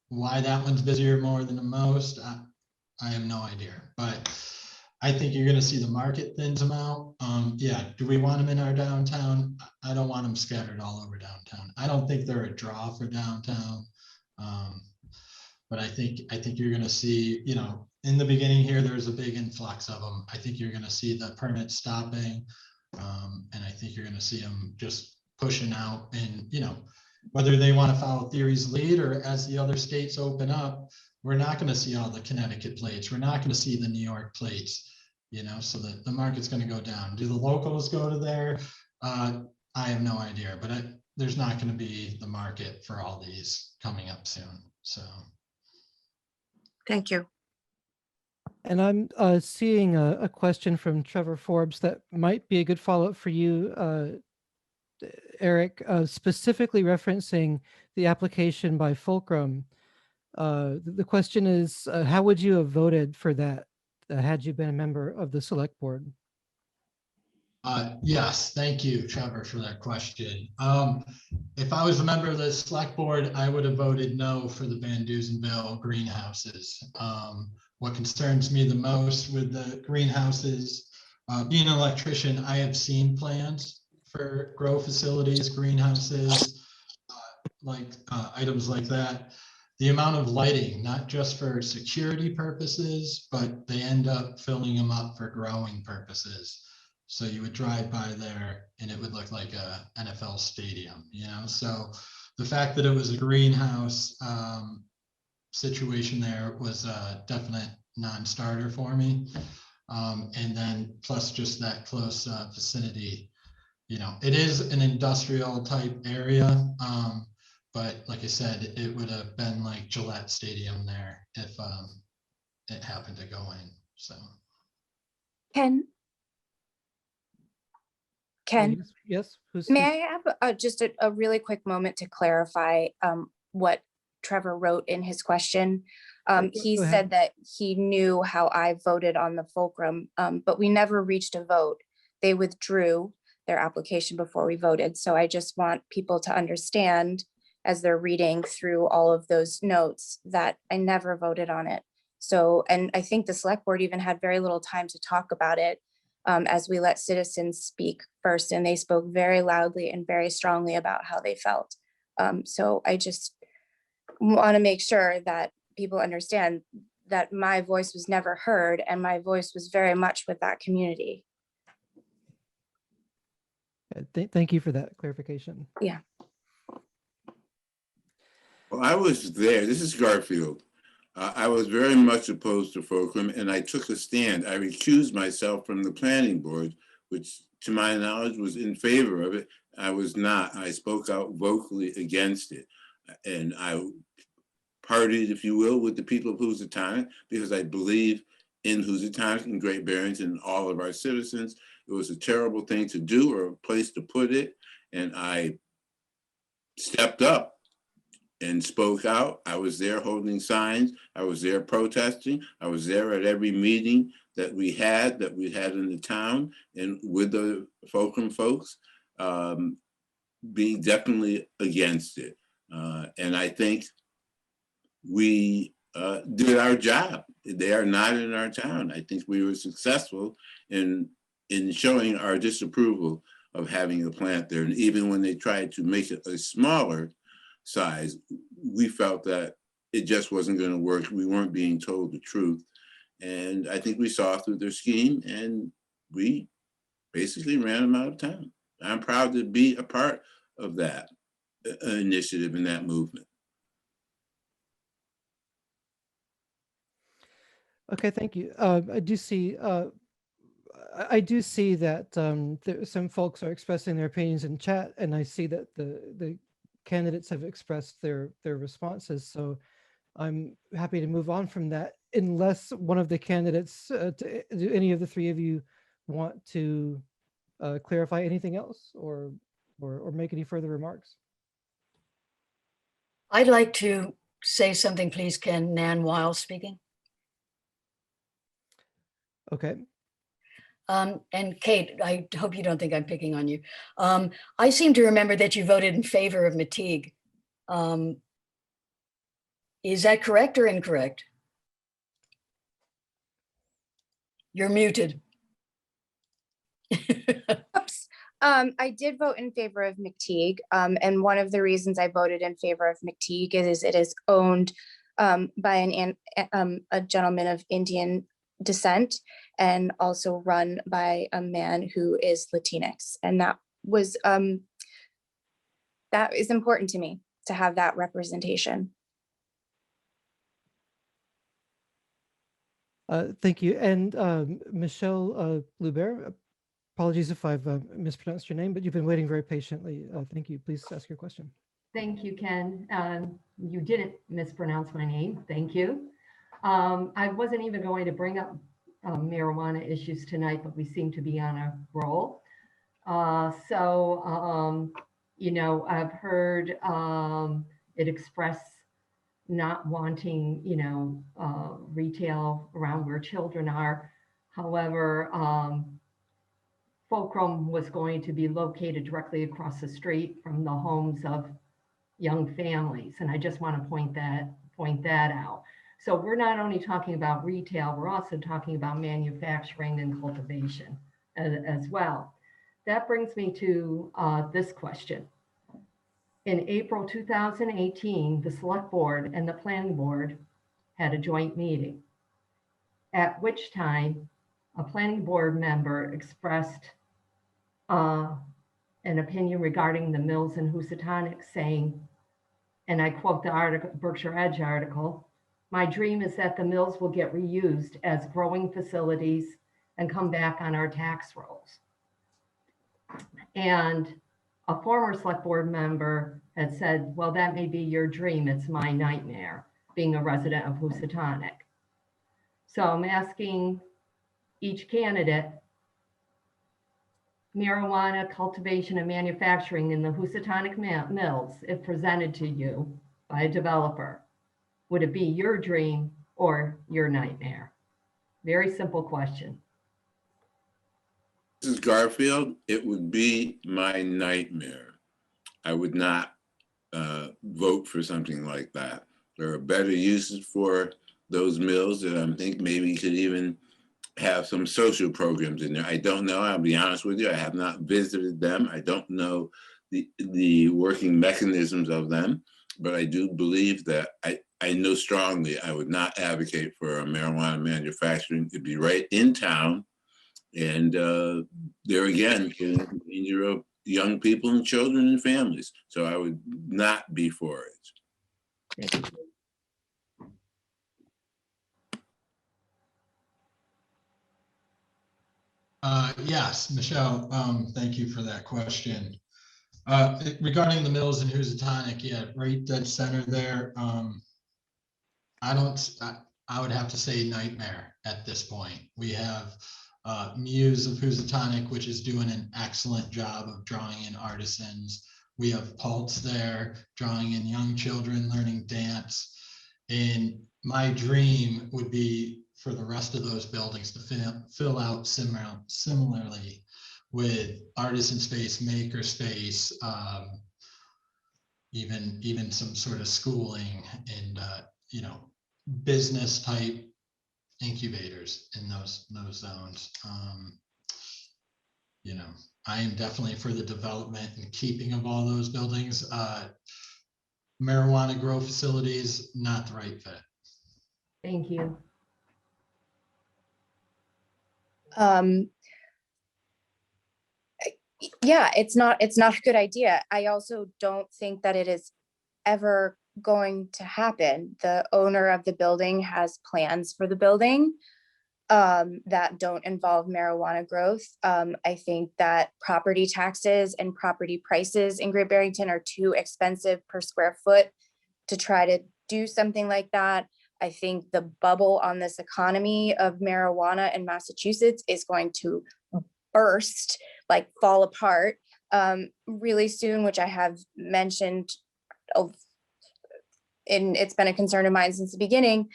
Why that one's busier more than the most, I have no idea. But I think you're going to see the market thins them out. Yeah, do we want them in our downtown? I don't want them scattered all over downtown. I don't think they're a draw for downtown. But I think you're going to see, in the beginning here, there's a big influx of them. I think you're going to see the permits stopping. And I think you're going to see them just pushing out, and, whether they want to follow Theory's lead or as the other states open up, we're not going to see all the Connecticut plates. We're not going to see the New York plates, so the market's going to go down. Do the locals go to there? I have no idea, but there's not going to be the market for all these coming up soon. So. Thank you. And I'm seeing a question from Trevor Forbes that might be a good follow-up for you, Eric, specifically referencing the application by Fulcrum. The question is, how would you have voted for that had you been a member of the select board? Yes, thank you, Trevor, for that question. If I was a member of the select board, I would have voted no for the Van Dusenville greenhouses. What concerns me the most with the greenhouses, being an electrician, I have seen plans for grow facilities, greenhouses, items like that. The amount of lighting, not just for security purposes, but they end up filling them up for growing purposes. So you would drive by there and it would look like a NFL stadium, you know? So the fact that it was a greenhouse situation there was a definite non-starter for me. And then plus just that close vicinity, you know, it is an industrial type area. But like I said, it would have been like Gillette Stadium there if it happened to go in, so. Ken, yes. May I have just a really quick moment to clarify what Trevor wrote in his question? He said that he knew how I voted on the Fulcrum, but we never reached a vote. They withdrew their application before we voted. So I just want people to understand as they're reading through all of those notes that I never voted on it. So, and I think the select board even had very little time to talk about it as we let citizens speak first, and they spoke very loudly and very strongly about how they felt. So I just want to make sure that people understand that my voice was never heard and my voice was very much with that community. Thank you for that clarification. Yeah. Well, I was there. This is Garfield. I was very much opposed to Fulcrum, and I took a stand. I recused myself from the planning board, which to my knowledge was in favor of it. I was not. I spoke out vocally against it. And I partied, if you will, with the people of Housatonic because I believe in Housatonic and Great Barrington and all of our citizens. It was a terrible thing to do or a place to put it. And I stepped up and spoke out. I was there holding signs. I was there protesting. I was there at every meeting that we had in the town and with the Fulcrum folks, being definitely against it. And I think we did our job. They are not in our town. I think we were successful in showing our disapproval of having a plant there. And even when they tried to make it a smaller size, we felt that it just wasn't going to work. We weren't being told the truth. And I think we saw through their scheme and we basically ran them out of town. I'm proud to be a part of that initiative and that movement. Okay, thank you. I do see that some folks are expressing their opinions in chat, and I see that the candidates have expressed their responses. So I'm happy to move on from that, unless one of the candidates, do any of the three of you want to clarify anything else or make any further remarks? I'd like to say something, please, Ken. Nan Weil speaking. Okay. And Kate, I hope you don't think I'm picking on you. I seem to remember that you voted in favor of Mateague. Is that correct or incorrect? You're muted. Oops. I did vote in favor of McTeague. And one of the reasons I voted in favor of McTeague is it is owned by a gentleman of Indian descent and also run by a man who is Latinx. And that is important to me to have that representation. Thank you. And Michelle Lubert, apologies if I've mispronounced your name, but you've been waiting very patiently. Thank you. Please ask your question. Thank you, Ken. You didn't mispronounce my name. Thank you. I wasn't even going to bring up marijuana issues tonight, but we seem to be on a roll. You know, I've heard it express not wanting, you know, retail around where children are. However, Fulcrum was going to be located directly across the street from the homes of young families. And I just want to point that out. So we're not only talking about retail, we're also talking about manufacturing and cultivation as well. That brings me to this question. In April 2018, the Select Board and the Planning Board had a joint meeting, at which time a Planning Board member expressed an opinion regarding the mills in Housatonic, saying, and I quote the article, Berkshire Edge article, "My dream is that the mills will get reused as growing facilities and come back on our tax rolls." And a former Select Board member had said, well, that may be your dream, it's my nightmare, being a resident of Housatonic. So I'm asking each candidate, marijuana cultivation and manufacturing in the Housatonic mills, if presented to you by a developer, would it be your dream or your nightmare? Very simple question. This is Garfield. It would be my nightmare. I would not vote for something like that. There are better uses for those mills that I think maybe could even have some social programs in there. I don't know, I'll be honest with you. I have not visited them. I don't know the working mechanisms of them, but I do believe that I know strongly I would not advocate for a marijuana manufacturing. It'd be right in town. And there again, in danger of young people and children and families. So I would not be for it. Yes, Michelle, thank you for that question. Regarding the mills in Housatonic, yeah, right dead center there. I would have to say nightmare at this point. We have Muse of Housatonic, which is doing an excellent job of drawing in artisans. We have Pulse there, drawing in young children, learning dance. And my dream would be for the rest of those buildings to fill out similarly with artisan space, maker space, even some sort of schooling and you know, business type incubators in those zones. You know, I am definitely for the development and keeping of all those buildings. Marijuana grow facilities, not the right fit. Thank you. Yeah, it's not a good idea. I also don't think that it is ever going to happen. The owner of the building has plans for the building that don't involve marijuana growth. I think that property taxes and property prices in Great Barrington are too expensive per square foot to try to do something like that. I think the bubble on this economy of marijuana in Massachusetts is going to burst, like fall apart really soon, which I have mentioned, and it's been a concern of mine since the beginning.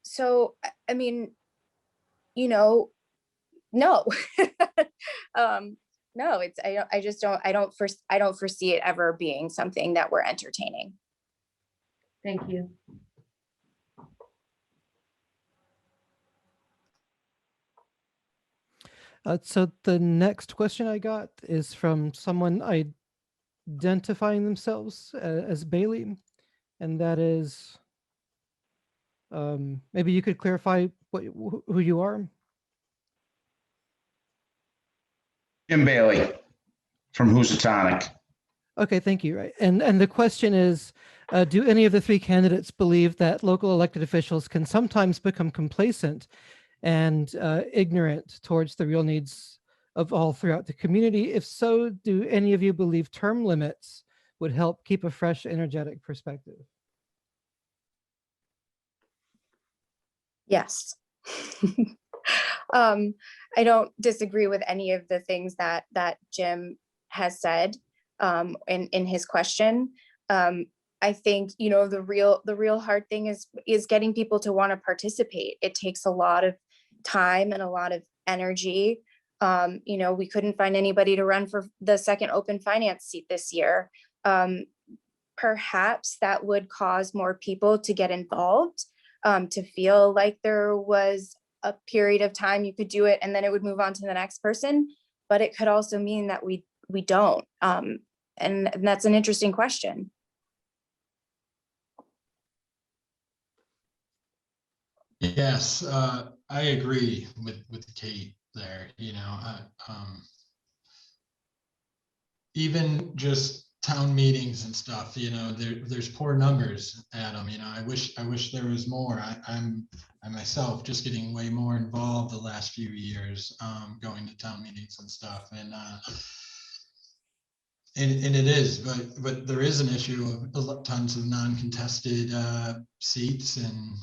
So, I mean, you know, no, no, it's, I don't foresee it ever being something that we're entertaining. Thank you. So the next question I got is from someone identifying themselves as Bailey, and that is, maybe you could clarify who you are. Jim Bailey from Housatonic. Okay, thank you. Right, and the question is, do any of the three candidates believe that local elected officials can sometimes become complacent and ignorant towards the real needs of all throughout the community? If so, do any of you believe term limits would help keep a fresh, energetic perspective? Yes. I don't disagree with any of the things that Jim has said in his question. I think, you know, the real hard thing is getting people to want to participate. It takes a lot of time and a lot of energy. You know, we couldn't find anybody to run for the second open finance seat this year. Perhaps that would cause more people to get involved, to feel like there was a period of time you could do it and then it would move on to the next person. But it could also mean that we don't. And that's an interesting question. Yes, I agree with Kate there. You know, even just town meetings and stuff, you know, there's poor numbers, Adam. You know, I wish there was more. I myself just getting way more involved the last few years, going to town meetings and stuff, and it is, but there is an issue of tons of non-contested seats and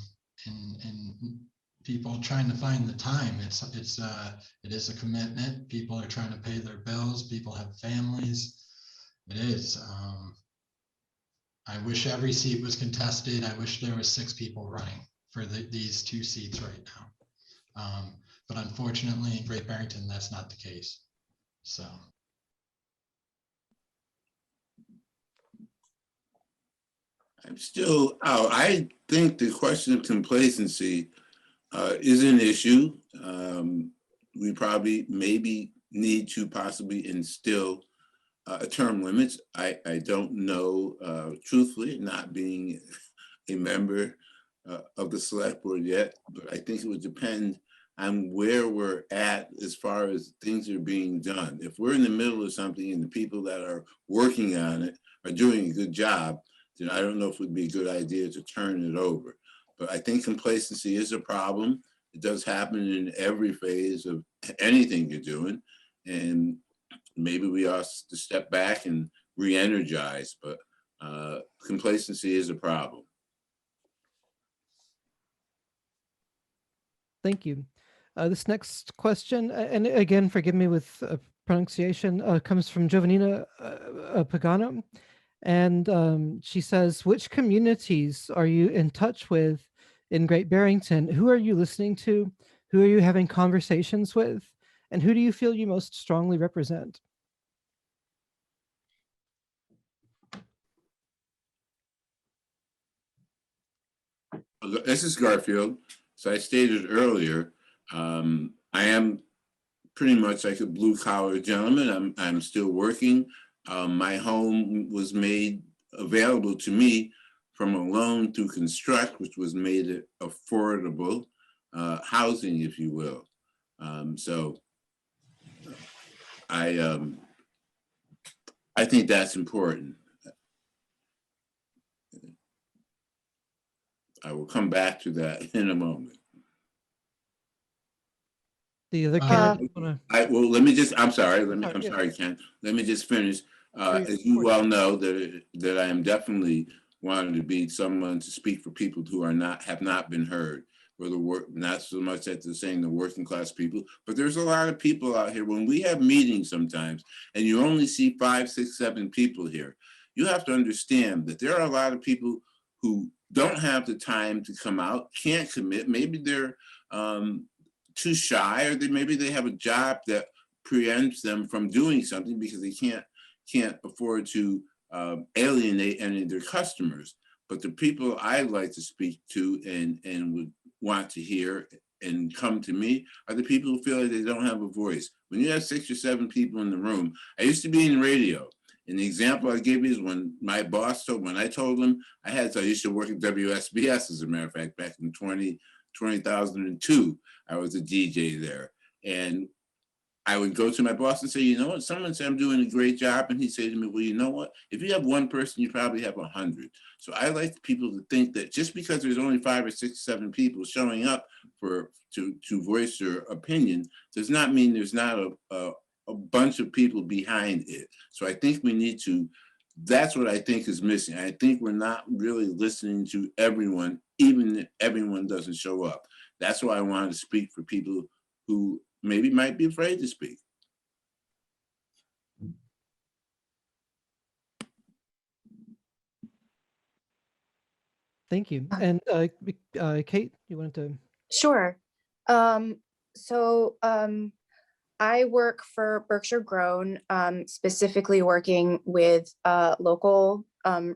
people trying to find the time. It is a commitment. People are trying to pay their bills. People have families. It is. I wish every seat was contested. I wish there was 6 people running for these 2 seats right now. But unfortunately, in Great Barrington, that's not the case. So. I'm still out. I think the question of complacency is an issue. We probably maybe need to possibly instill term limits. I don't know, truthfully, not being a member of the select board yet, but I think it would depend on where we're at as far as things are being done. If we're in the middle of something and the people that are working on it are doing a good job, then I don't know if it would be a good idea to turn it over. But I think complacency is a problem. It does happen in every phase of anything you're doing. And maybe we ought to step back and re-energize, but complacency is a problem. Thank you. This next question, and again, forgive me with pronunciation, comes from Giovannina Pagano. And she says, which communities are you in touch with in Great Barrington? Who are you listening to? Who are you having conversations with? And who do you feel you most strongly represent? This is Garfield. So I stated earlier, I am pretty much like a blue collar gentleman. I'm still working. My home was made available to me from a loan through Construct, which was made it affordable housing, if you will. So I think that's important. I will come back to that in a moment. The other candidate well, let me just, I'm sorry, Ken. Let me just finish. As you well know, that I am definitely wanting to be someone to speak for people who have not been heard, for the work, not so much at the saying the working class people, but there's a lot of people out here. When we have meetings sometimes, and you only see 5, 6, 7 people here, you have to understand that there are a lot of people who don't have the time to come out, can't commit. Maybe they're too shy, or maybe they have a job that preempts them from doing something because they can't afford to alienate any of their customers. But the people I like to speak to and would want to hear and come to me are the people who feel like they don't have a voice. When you have 6 or 7 people in the room, I used to be in radio. And the example I gave you is when my boss when I told him I used to work at WSBS, as a matter of fact, back in 2002, I was a DJ there. And I would go to my boss and say, you know what, someone said I'm doing a great job. And he'd say to me, well, you know what, if you have one person, you probably have 100. So I like people to think that just because there's only 5 or 6, 7 people showing up to voice their opinion does not mean there's not a bunch of people behind it. So I think we need to, that's what I think is missing. I think we're not really listening to everyone, even if everyone doesn't show up. That's why I wanted to speak for people who maybe might be afraid to speak. Thank you. And Kate, you wanted to? Sure. I work for Berkshire Grown, specifically working with local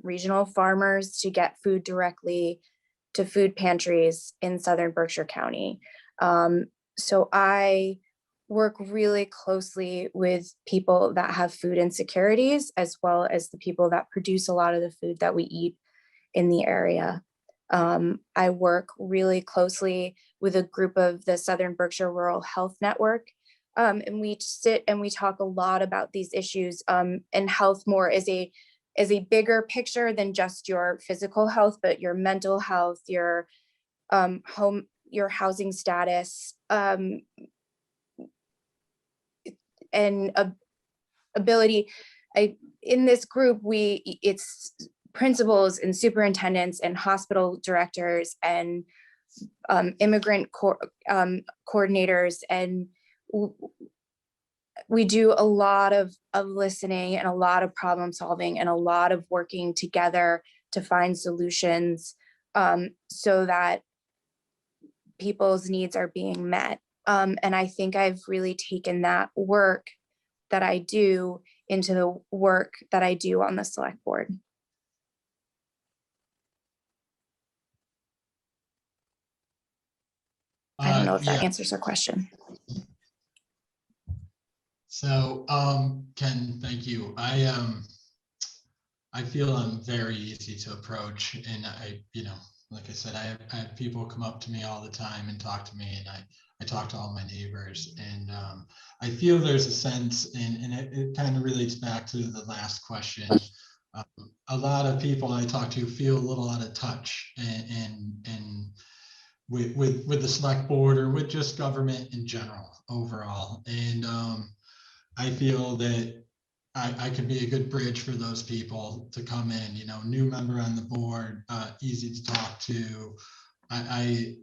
regional farmers to get food directly to food pantries in Southern Berkshire County. So I work really closely with people that have food insecurities, as well as the people that produce a lot of the food that we eat in the area. I work really closely with a group of the Southern Berkshire Rural Health Network. And we sit and we talk a lot about these issues, and health more as a bigger picture than just your physical health, but your mental health, your your housing status, and ability. In this group, it's principals and superintendents and hospital directors and immigrant coordinators, and we do a lot of listening and a lot of problem solving and a lot of working together to find solutions, so that people's needs are being met. And I think I've really taken that work that I do into the work that I do on the select board. I don't know if that answers your question. So, Ken, thank you. I feel I'm very easy to approach, and like I said, I have people come up to me all the time and talk to me, and I talk to all my neighbors, and I feel there's a sense, and it kind of relates back to the last question. A lot of people I talk to feel a little out of touch, and with the select board or with just government in general overall, and I feel that I could be a good bridge for those people to come in, new member on the board, easy to talk to. I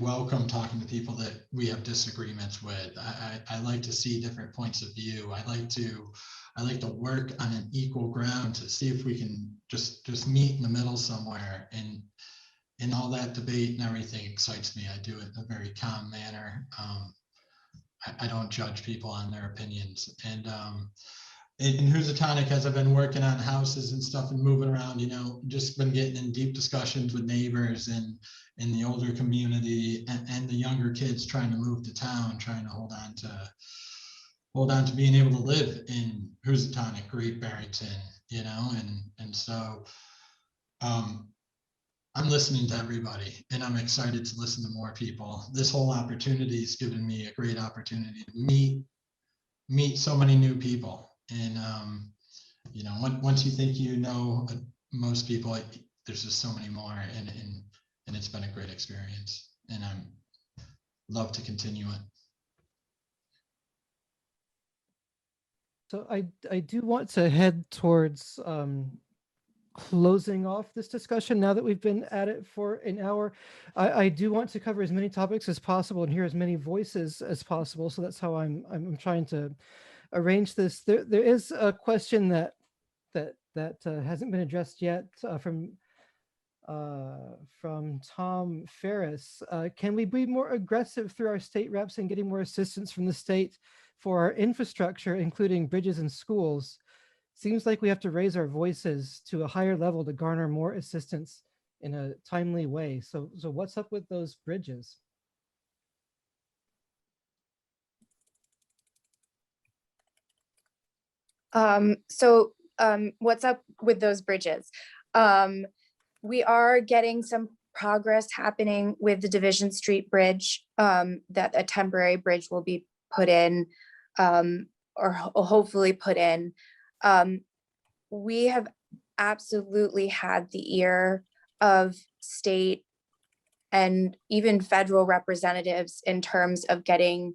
welcome talking to people that we have disagreements with. I like to see different points of view. I like to work on an equal ground to see if we can just meet in the middle somewhere, and all that debate and everything excites me. I do it in a very calm manner. I don't judge people on their opinions. And in Housatonic, as I've been working on houses and stuff and moving around, just been getting in deep discussions with neighbors and in the older community and the younger kids trying to move to town, trying to hold on to being able to live in Housatonic, Great Barrington, and so I'm listening to everybody, and I'm excited to listen to more people. This whole opportunity has given me a great opportunity to meet so many new people. And once you think most people, there's just so many more, and it's been a great experience, and I'm love to continue it. So I do want to head towards closing off this discussion now that we've been at it for an hour. I do want to cover as many topics as possible and hear as many voices as possible. So that's how I'm trying to arrange this. There is a question that hasn't been addressed yet from Tom Ferris. Can we be more aggressive through our state reps in getting more assistance from the state for our infrastructure, including bridges and schools? Seems like we have to raise our voices to a higher level to garner more assistance in a timely way. So what's up with those bridges? What's up with those bridges? We are getting some progress happening with the Division Street Bridge, that a temporary bridge will be put in or hopefully put in. We have absolutely had the ear of state and even federal representatives in terms of getting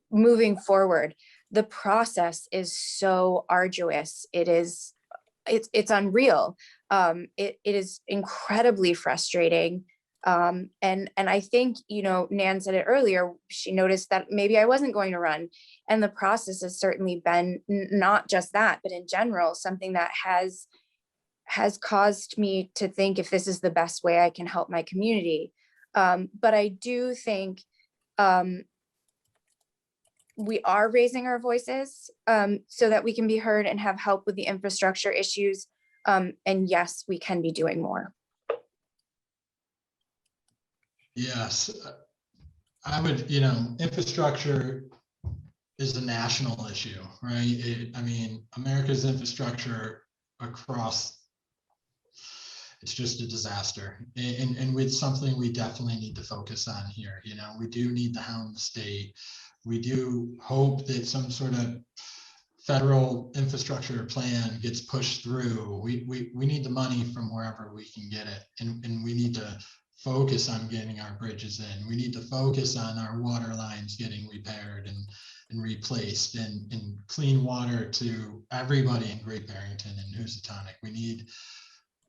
moving forward. The process is so arduous. It's unreal. It is incredibly frustrating. And I think, Nan said it earlier, she noticed that maybe I wasn't going to run. And the process has certainly been not just that, but in general, something that has caused me to think if this is the best way I can help my community. But I do think we are raising our voices so that we can be heard and have help with the infrastructure issues. And yes, we can be doing more. Yes, I would, infrastructure is a national issue, right? America's infrastructure across, it's just a disaster. And with something we definitely need to focus on here. We do need to hound the state. We do hope that some sort of federal infrastructure plan gets pushed through. We need the money from wherever we can get it. And we need to focus on getting our bridges in. We need to focus on our water lines getting repaired and replaced, and clean water to everybody in Great Barrington and Housatonic. We need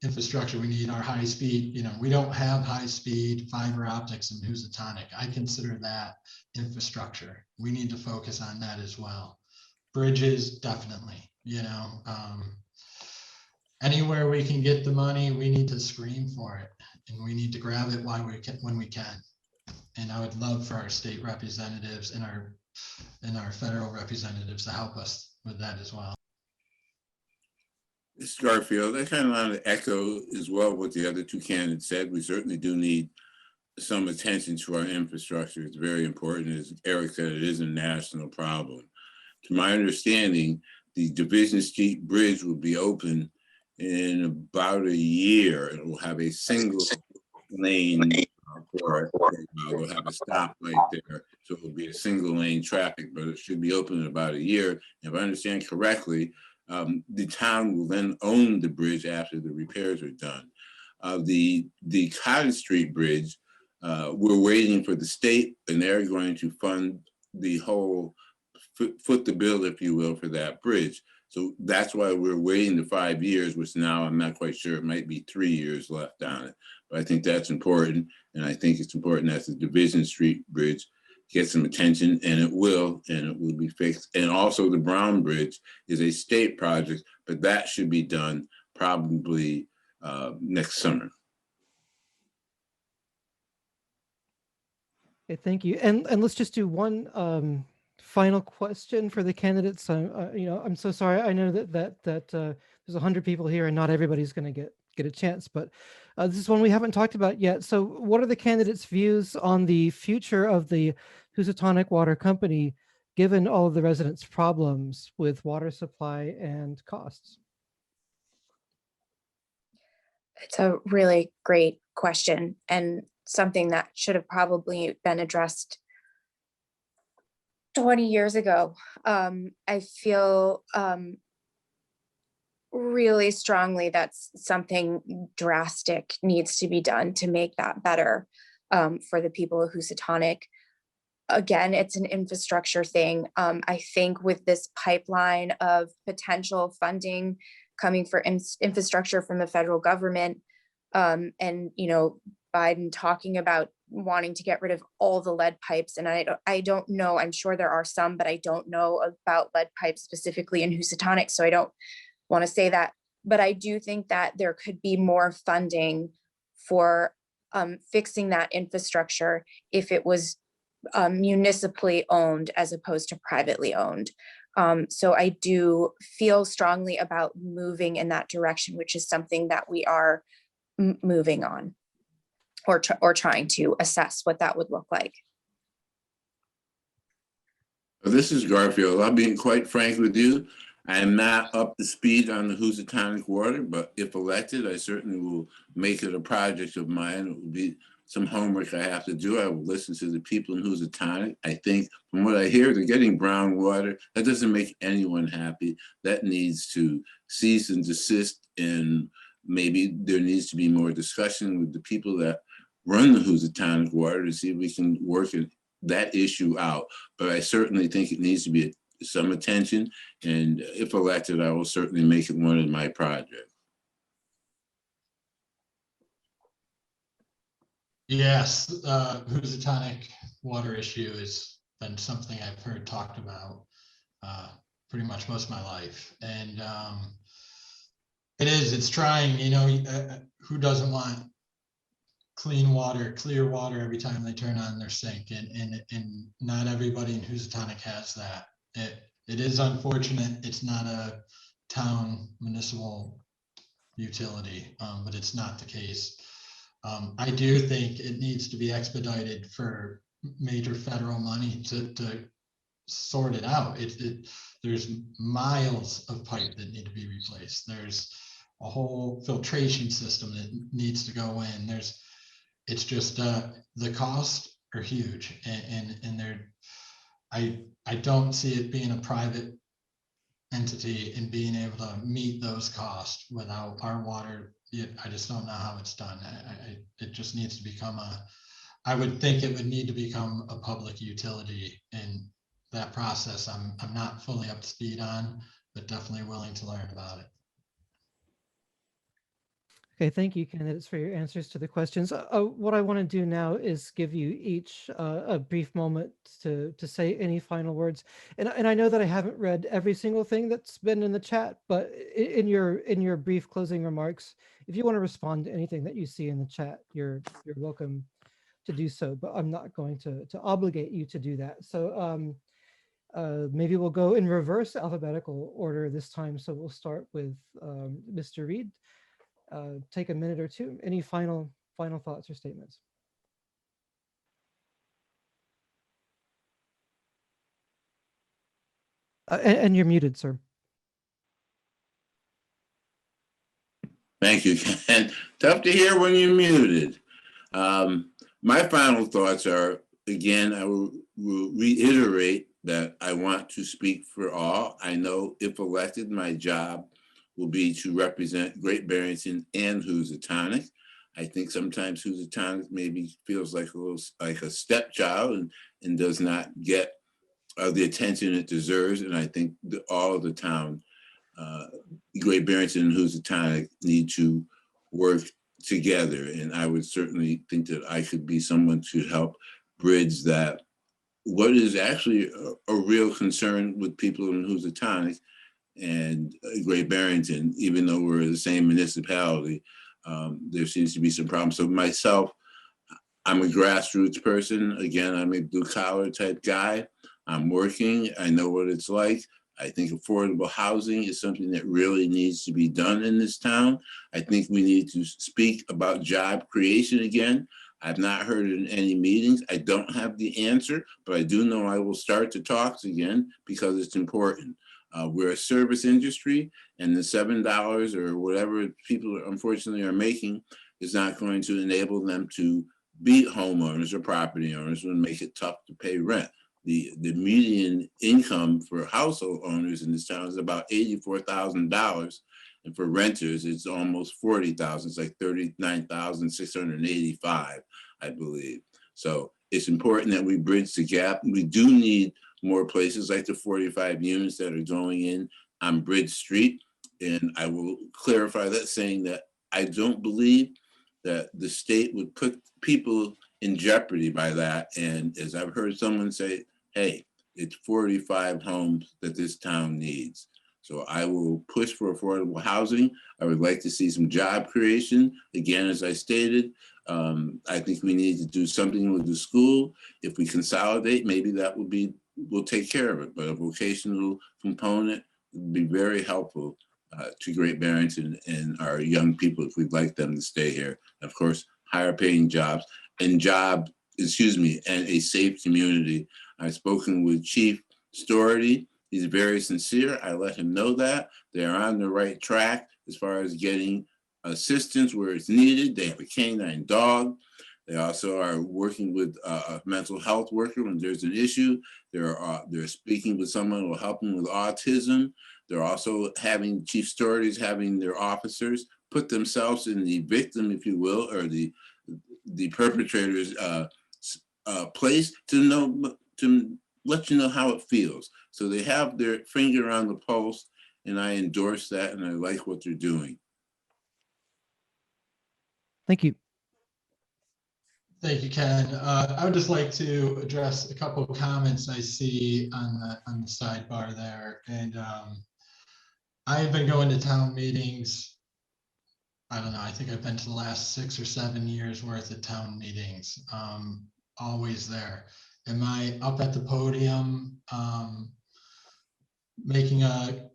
infrastructure. We need our high speed. We don't have high speed fiber optics in Housatonic. I consider that infrastructure. We need to focus on that as well. Bridges, definitely. Anywhere we can get the money, we need to scream for it, and we need to grab it when we can. And I would love for our state representatives and our federal representatives to help us with that as well. Mr. Garfield, I kind of want to echo as well what the other two candidates said. We certainly do need some attention to our infrastructure. It's very important. As Eric said, it is a national problem. To my understanding, the Division Street Bridge will be open in about a year. It will have a single lane for it. We'll have a stoplight there, so it will be a single lane traffic, but it should be open in about a year. If I understand correctly, the town will then own the bridge after the repairs are done. The Cottage Street Bridge, we're waiting for the state, and they're going to fund the whole foot the bill, if you will, for that bridge. So that's why we're waiting the 5 years, which now I'm not quite sure, it might be 3 years left on it. But I think that's important. And I think it's important that the Division Street Bridge get some attention, and it will be fixed. And also the Brown Bridge is a state project, but that should be done probably next summer. Okay, thank you. And let's just do one final question for the candidates. I'm so sorry. I know that there's 100 people here, and not everybody's going to get a chance, but this is one we haven't talked about yet. So what are the candidates' views on the future of the Housatonic Water Company, given all of the residents' problems with water supply and costs? It's a really great question, and something that should have probably been addressed 20 years ago. I feel really strongly that something drastic needs to be done to make that better for the people of Housatonic. Again, it's an infrastructure thing. I think with this pipeline of potential funding coming for infrastructure from the federal government, and Biden talking about wanting to get rid of all the lead pipes, and I don't know, I'm sure there are some, but I don't know about lead pipes specifically in Housatonic, so I don't want to say that. But I do think that there could be more funding for fixing that infrastructure if it was municipally owned as opposed to privately owned. So I do feel strongly about moving in that direction, which is something that we are moving on, or trying to assess what that would look like. This is Garfield. I'll be quite frank with you. I am not up to speed on the Housatonic water, but if elected, I certainly will make it a project of mine. It will be some homework I have to do. I will listen to the people in Housatonic. I think from what I hear, they're getting brown water. That doesn't make anyone happy. That needs to cease and desist, and maybe there needs to be more discussion with the people that run the Housatonic water to see if we can work that issue out. But I certainly think it needs to be some attention, and if elected, I will certainly make it one of my projects. Yes, Housatonic water issue has been something I've heard talked about pretty much most of my life. And it's trying, you know, who doesn't want clean water, clear water every time they turn on their sink, and not everybody in Housatonic has that. It is unfortunate. It's not a town municipal utility, but it's not the case. I do think it needs to be expedited for major federal money to sort it out. There's miles of pipe that need to be replaced. There's a whole filtration system that needs to go in. It's just the costs are huge, and I don't see it being a private entity and being able to meet those costs without our water. I just don't know how it's done. It just needs to become I would think it would need to become a public utility, and that process I'm not fully up to speed on, but definitely willing to learn about it. Okay, thank you, candidates, for your answers to the questions. What I want to do now is give you each a brief moment to say any final words. And I know that I haven't read every single thing that's been in the chat, but in your brief closing remarks, if you want to respond to anything that you see in the chat, you're welcome to do so. But I'm not going to obligate you to do that. So maybe we'll go in reverse alphabetical order this time. So we'll start with Mr. Reed. Take a minute or two. Any final thoughts or statements? And you're muted, sir. Thank you, Ken. Tough to hear when you're muted. My final thoughts are, again, I will reiterate that I want to speak for all. I know if elected, my job will be to represent Great Barrington and Housatonic. I think sometimes Housatonic maybe feels like a stepchild and does not get the attention it deserves. And I think all of the town, Great Barrington and Housatonic, need to work together. And I would certainly think that I could be someone to help bridge that, what is actually a real concern with people in Housatonic and Great Barrington. Even though we're the same municipality, there seems to be some problems. So myself, I'm a grassroots person. Again, I'm a blue collar type guy. I'm working, I know what it's like. I think affordable housing is something that really needs to be done in this town. I think we need to speak about job creation again. I've not heard it in any meetings. I don't have the answer, but I do know I will start the talks again because it's important. We're a service industry, and the $7 or whatever people unfortunately are making is not going to enable them to be homeowners or property owners and make it tough to pay rent. The median income for household owners in this town is about $84,000. And for renters, it's almost $40,000. It's like $39,685, I believe. So it's important that we bridge the gap. We do need more places like the 45 units that are going in on Bridge Street. And I will clarify that, saying that I don't believe that the state would put people in jeopardy by that. And as I've heard someone say, hey, it's 45 homes that this town needs. So I will push for affordable housing. I would like to see some job creation. Again, as I stated, I think we need to do something with the school. If we consolidate, maybe that will take care of it. But a vocational component would be very helpful to Great Barrington and our young people if we'd like them to stay here. Of course, higher paying jobs and a safe community. I've spoken with Chief Stority. He's very sincere. I let him know that they're on the right track as far as getting assistance where it's needed. They have a canine dog. They also are working with a mental health worker when there's an issue. They're speaking with someone who will help them with autism. They're also having chief stories, having their officers put themselves in the victim, if you will, or the perpetrator's place to let you know how it feels. So they have their finger on the pulse, and I endorse that, and I like what they're doing. Thank you. Thank you, Ken. I would just like to address a couple of comments I see on the sidebar there. And I've been going to town meetings. I don't know, I think I've been to the last 6 or 7 years worth of town meetings, always there. Am I up at the podium making a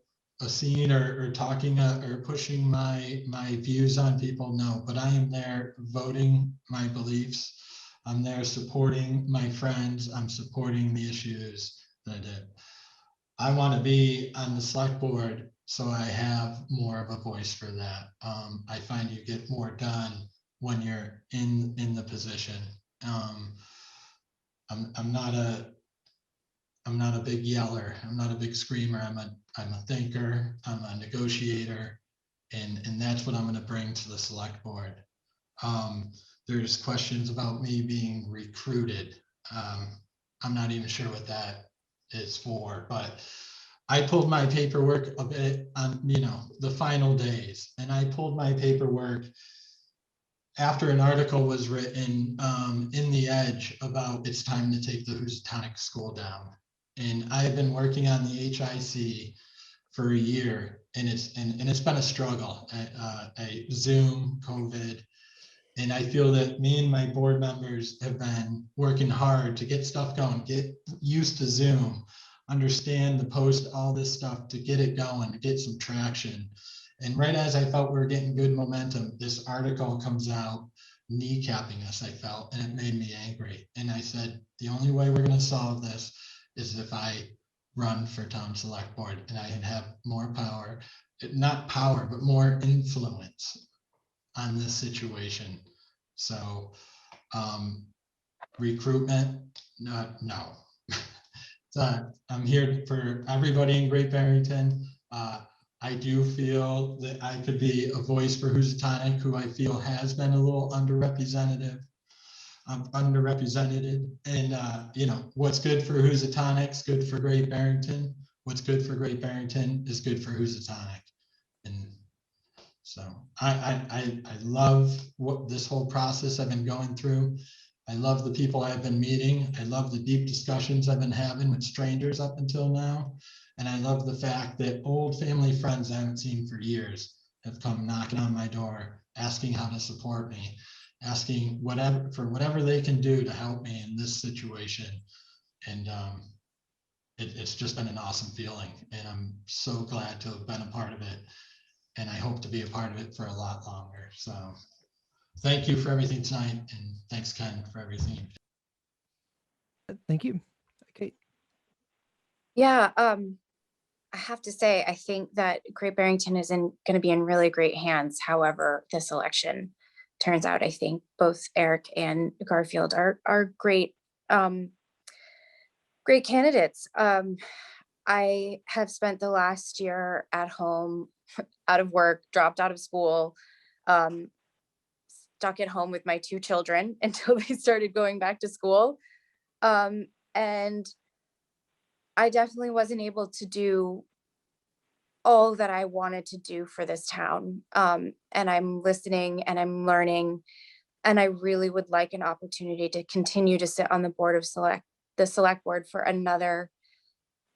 scene or talking or pushing my views on people? No, but I am there voting my beliefs. I'm there supporting my friends. I'm supporting the issues that I did. I want to be on the select board, so I have more of a voice for that. I find you get more done when you're in the position. I'm not a big yeller. I'm not a big screamer. I'm a thinker. I'm a negotiator, and that's what I'm going to bring to the select board. There's questions about me being recruited. I'm not even sure what that is for, but I pulled my paperwork a bit on, the final days, and I pulled my paperwork after an article was written in the Edge about it's time to take the Housatonic school down. And I've been working on the HIC for a year, and it's been a struggle. Zoom, COVID, and I feel that me and my board members have been working hard to get stuff going, get used to Zoom, understand the post, all this stuff to get it going, to get some traction. And right as I felt we were getting good momentum, this article comes out kneecapping us, I felt, and it made me angry. And I said, the only way we're going to solve this is if I run for town select board and I can have more power, not power, but more influence on this situation. So recruitment, no. So I'm here for everybody in Great Barrington. I do feel that I could be a voice for Housatonic, who I feel has been a little underrepresented. And what's good for Housatonic is good for Great Barrington. What's good for Great Barrington is good for Housatonic. And so I love what this whole process I've been going through. I love the people I've been meeting. I love the deep discussions I've been having with strangers up until now. And I love the fact that old family friends I haven't seen for years have come knocking on my door, asking how to support me, asking whatever they can do to help me in this situation. And it's just been an awesome feeling. And I'm so glad to have been a part of it. And I hope to be a part of it for a lot longer. So thank you for everything tonight. And thanks, Ken, for everything. Thank you. Okay. Yeah, I have to say, I think that Great Barrington is going to be in really great hands. However, this election turns out, I think both Eric and Garfield are great, great candidates. I have spent the last year at home, out of work, dropped out of school, stuck at home with my 2 children until they started going back to school. And I definitely wasn't able to do all that I wanted to do for this town. And I'm listening and I'm learning, and I really would like an opportunity to continue to sit on the board of the select board for another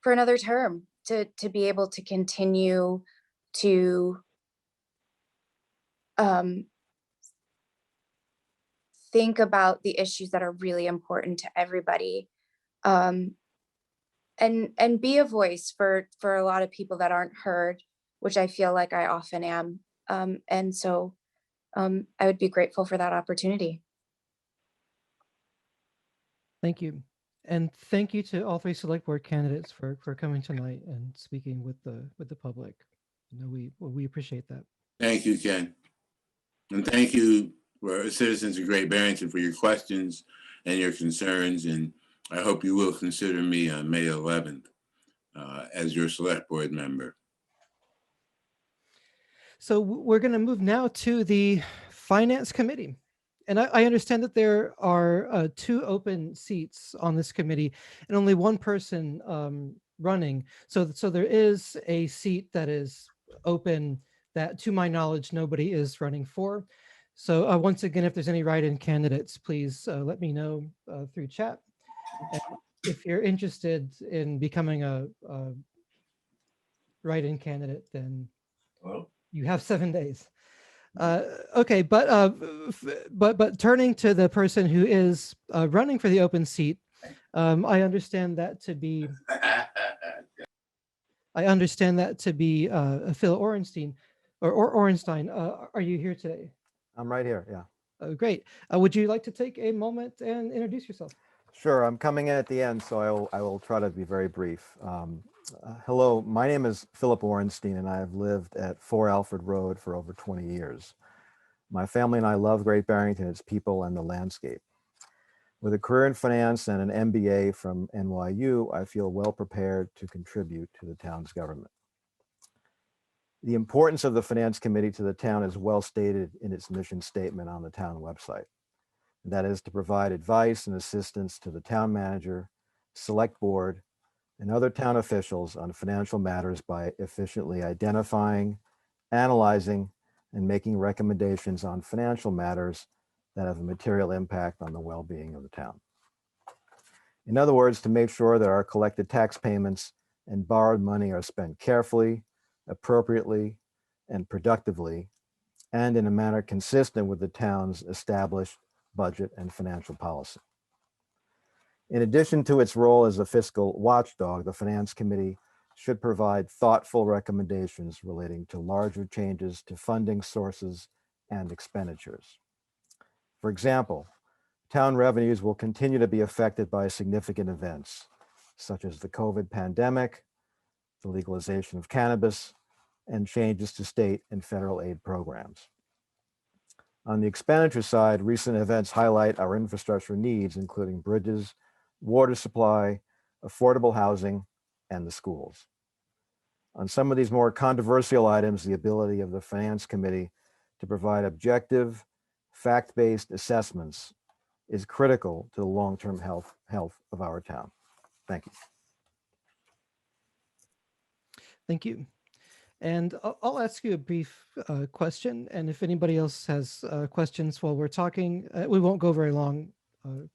term, to be able to continue to think about the issues that are really important to everybody. And be a voice for a lot of people that aren't heard, which I feel like I often am. And so I would be grateful for that opportunity. Thank you. And thank you to all 3 select board candidates for coming tonight and speaking with the public. We appreciate that. Thank you, Ken. And thank you, we're citizens of Great Barrington, for your questions and your concerns. And I hope you will consider me on May 11th as your select board member. So we're going to move now to the Finance Committee. And I understand that there are 2 open seats on this committee and only 1 person running. So there is a seat that is open that, to my knowledge, nobody is running for. So once again, if there's any write-in candidates, please let me know through chat. And if you're interested in becoming a write-in candidate, then you have 7 days. Okay, but turning to the person who is running for the open seat, I understand that to be Phillip Orenstein or Orenstein. Are you here today? I'm right here, yeah. Great. Would you like to take a moment and introduce yourself? Sure, I'm coming in at the end, so I will try to be very brief. Hello, my name is Phillip Orenstein, and I have lived at 4 Alfred Road for over 20 years. My family and I love Great Barrington, its people, and the landscape. With a career in finance and an MBA from NYU, I feel well prepared to contribute to the town's government. The importance of the Finance Committee to the town is well stated in its mission statement on the town website. That is to provide advice and assistance to the town manager, select board, and other town officials on financial matters by efficiently identifying, analyzing, and making recommendations on financial matters that have a material impact on the well-being of the town. In other words, to make sure that our collected tax payments and borrowed money are spent carefully, appropriately, and productively, and in a manner consistent with the town's established budget and financial policy. In addition to its role as a fiscal watchdog, the Finance Committee should provide thoughtful recommendations relating to larger changes to funding sources and expenditures. For example, town revenues will continue to be affected by significant events, such as the COVID pandemic, the legalization of cannabis, and changes to state and federal aid programs. On the expenditure side, recent events highlight our infrastructure needs, including bridges, water supply, affordable housing, and the schools. On some of these more controversial items, the ability of the Finance Committee to provide objective, fact-based assessments is critical to the long-term health of our town. Thank you. Thank you. And I'll ask you a brief question. And if anybody else has questions while we're talking, we won't go very long,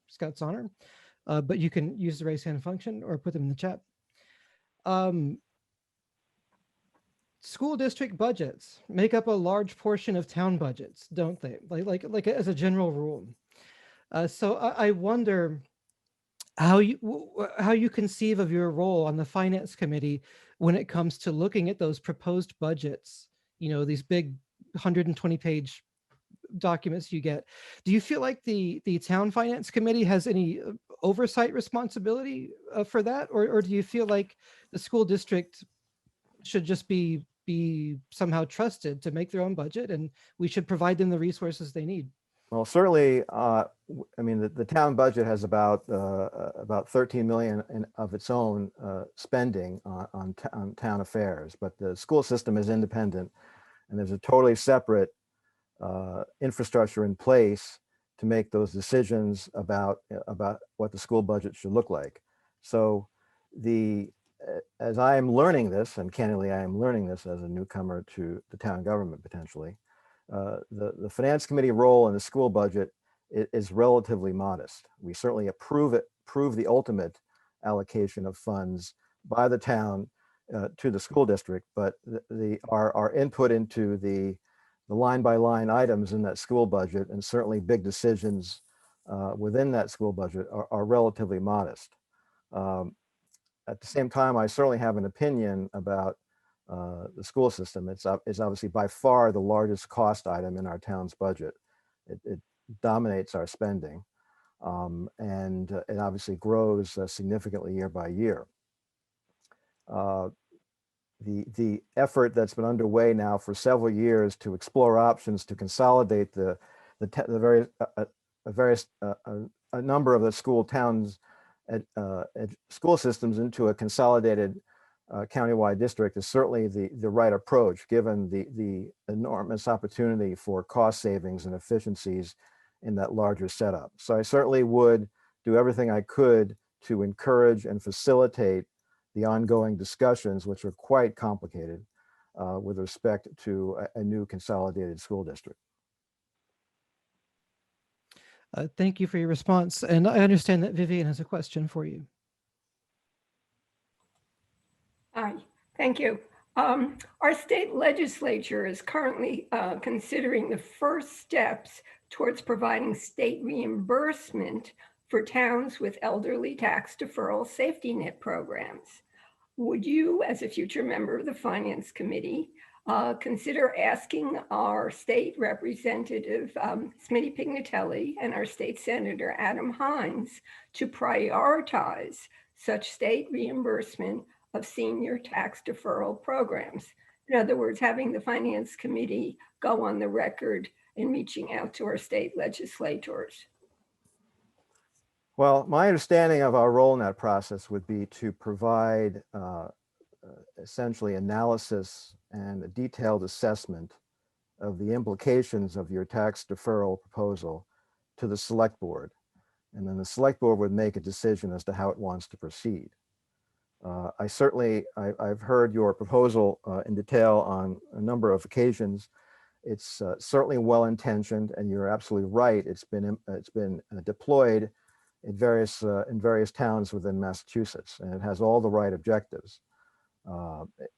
Scout's honor, but you can use the raise hand function or put them in the chat. School district budgets make up a large portion of town budgets, don't they? Like as a general rule. So I wonder how you conceive of your role on the Finance Committee when it comes to looking at those proposed budgets, you know, these big 120-page documents you get. Do you feel like the Town Finance Committee has any oversight responsibility for that? Or do you feel like the school district should just be somehow trusted to make their own budget and we should provide them the resources they need? Well, certainly, I mean, the town budget has about 13 million of its own spending on town affairs, but the school system is independent, and there's a totally separate infrastructure in place to make those decisions about what the school budget should look like. So as I am learning this, and candidly, I am learning this as a newcomer to the town government potentially, the Finance Committee role in the school budget is relatively modest. We certainly approve the ultimate allocation of funds by the town to the school district, but our input into the line-by-line items in that school budget, and certainly big decisions within that school budget, are relatively modest. At the same time, I certainly have an opinion about the school system. It's obviously by far the largest cost item in our town's budget. It dominates our spending, and it obviously grows significantly year by year. The effort that's been underway now for several years to explore options to consolidate the a number of the school towns school systems into a consolidated countywide district is certainly the right approach, given the enormous opportunity for cost savings and efficiencies in that larger setup. So I certainly would do everything I could to encourage and facilitate the ongoing discussions, which are quite complicated, with respect to a new consolidated school district. Thank you for your response. And I understand that Vivian has a question for you. Hi, thank you. Our state legislature is currently considering the first steps towards providing state reimbursement for towns with elderly tax deferral safety net programs. Would you, as a future member of the Finance Committee, consider asking our state representative, Smitty Pignatelli, and our state senator, Adam Hines, to prioritize such state reimbursement of senior tax deferral programs? In other words, having the Finance Committee go on the record in reaching out to our state legislators. Well, my understanding of our role in that process would be to provide essentially analysis and a detailed assessment of the implications of your tax deferral proposal to the select board. And then the select board would make a decision as to how it wants to proceed. I've heard your proposal in detail on a number of occasions. It's certainly well-intentioned, and you're absolutely right. It's been deployed in various towns within Massachusetts, and it has all the right objectives.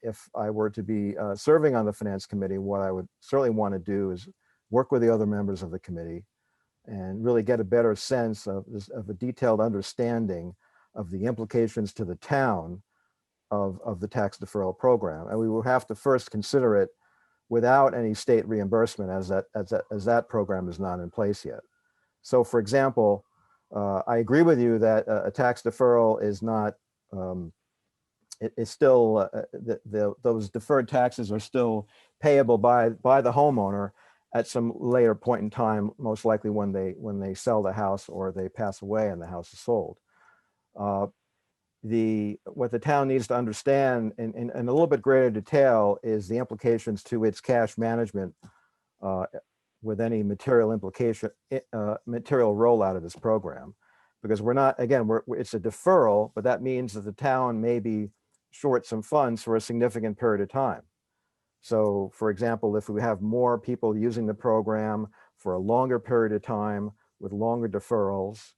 If I were to be serving on the Finance Committee, what I would certainly want to do is work with the other members of the committee and really get a better sense of a detailed understanding of the implications to the town of the tax deferral program. And we will have to first consider it without any state reimbursement, as that program is not in place yet. So for example, I agree with you that a tax deferral is not, it's still, those deferred taxes are still payable by the homeowner at some later point in time, most likely when they sell the house or they pass away and the house is sold. What the town needs to understand in a little bit greater detail is the implications to its cash management with any material rollout of this program. Because we're not, again, it's a deferral, but that means that the town may be short some funds for a significant period of time. So for example, if we have more people using the program for a longer period of time with longer deferrals,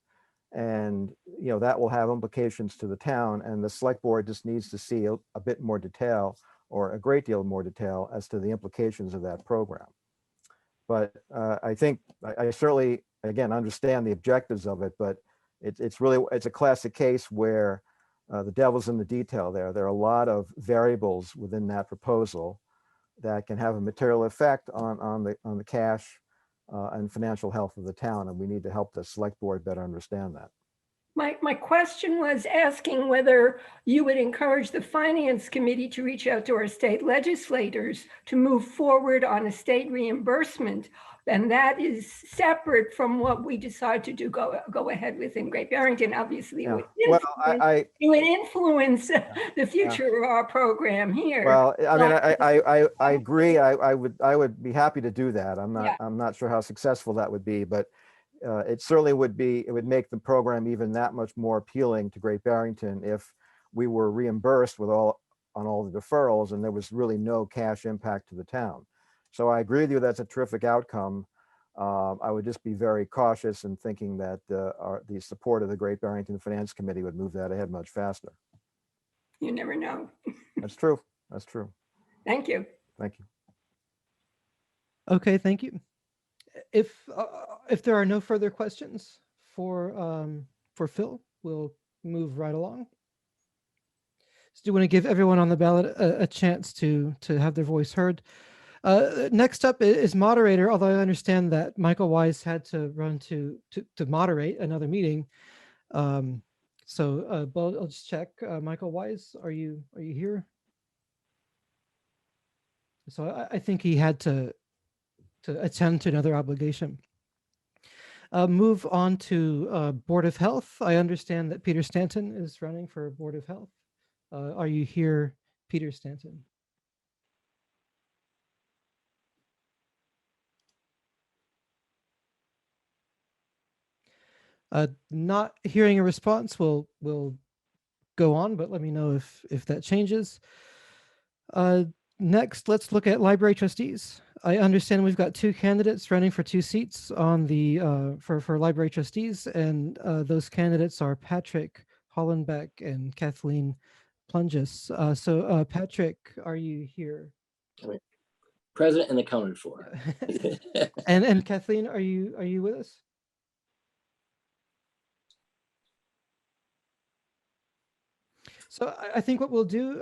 and that will have implications to the town, and the select board just needs to see a bit more detail, or a great deal more detail, as to the implications of that program. But I think I certainly, again, understand the objectives of it, but it's a classic case where the devil's in the detail there. There are a lot of variables within that proposal that can have a material effect on the cash and financial health of the town, and we need to help the select board better understand that. My question was asking whether you would encourage the Finance Committee to reach out to our state legislators to move forward on a state reimbursement. And that is separate from what we decide to do, go ahead with in Great Barrington. Obviously, Yeah. it would influence the future of our program here. Well, I mean, I agree. I would be happy to do that. I'm not sure how successful that would be, but it certainly would make the program even that much more appealing to Great Barrington if we were reimbursed on all the deferrals and there was really no cash impact to the town. So I agree with you, that's a terrific outcome. I would just be very cautious in thinking that the support of the Great Barrington Finance Committee would move that ahead much faster. You never know. That's true. That's true. Thank you. Thank you. Okay, thank you. If there are no further questions for Phil, we'll move right along. So do you want to give everyone on the ballot a chance to have their voice heard? Next up is moderator, although I understand that Michael Wise had to run to moderate another meeting. But I'll just check. Michael Wise, are you here? So I think he had to attend to another obligation. Move on to Board of Health. I understand that Peter Stanton is running for Board of Health. Are you here, Peter Stanton? Not hearing a response, we'll go on, but let me know if that changes. Next, let's look at library trustees. I understand we've got 2 candidates running for 2 seats on the for library trustees, and those candidates are Patrick Hollenbeck and Kathleen Plungis. So Patrick, are you here? Present and accounted for. And Kathleen, are you with us? So I think what we'll do,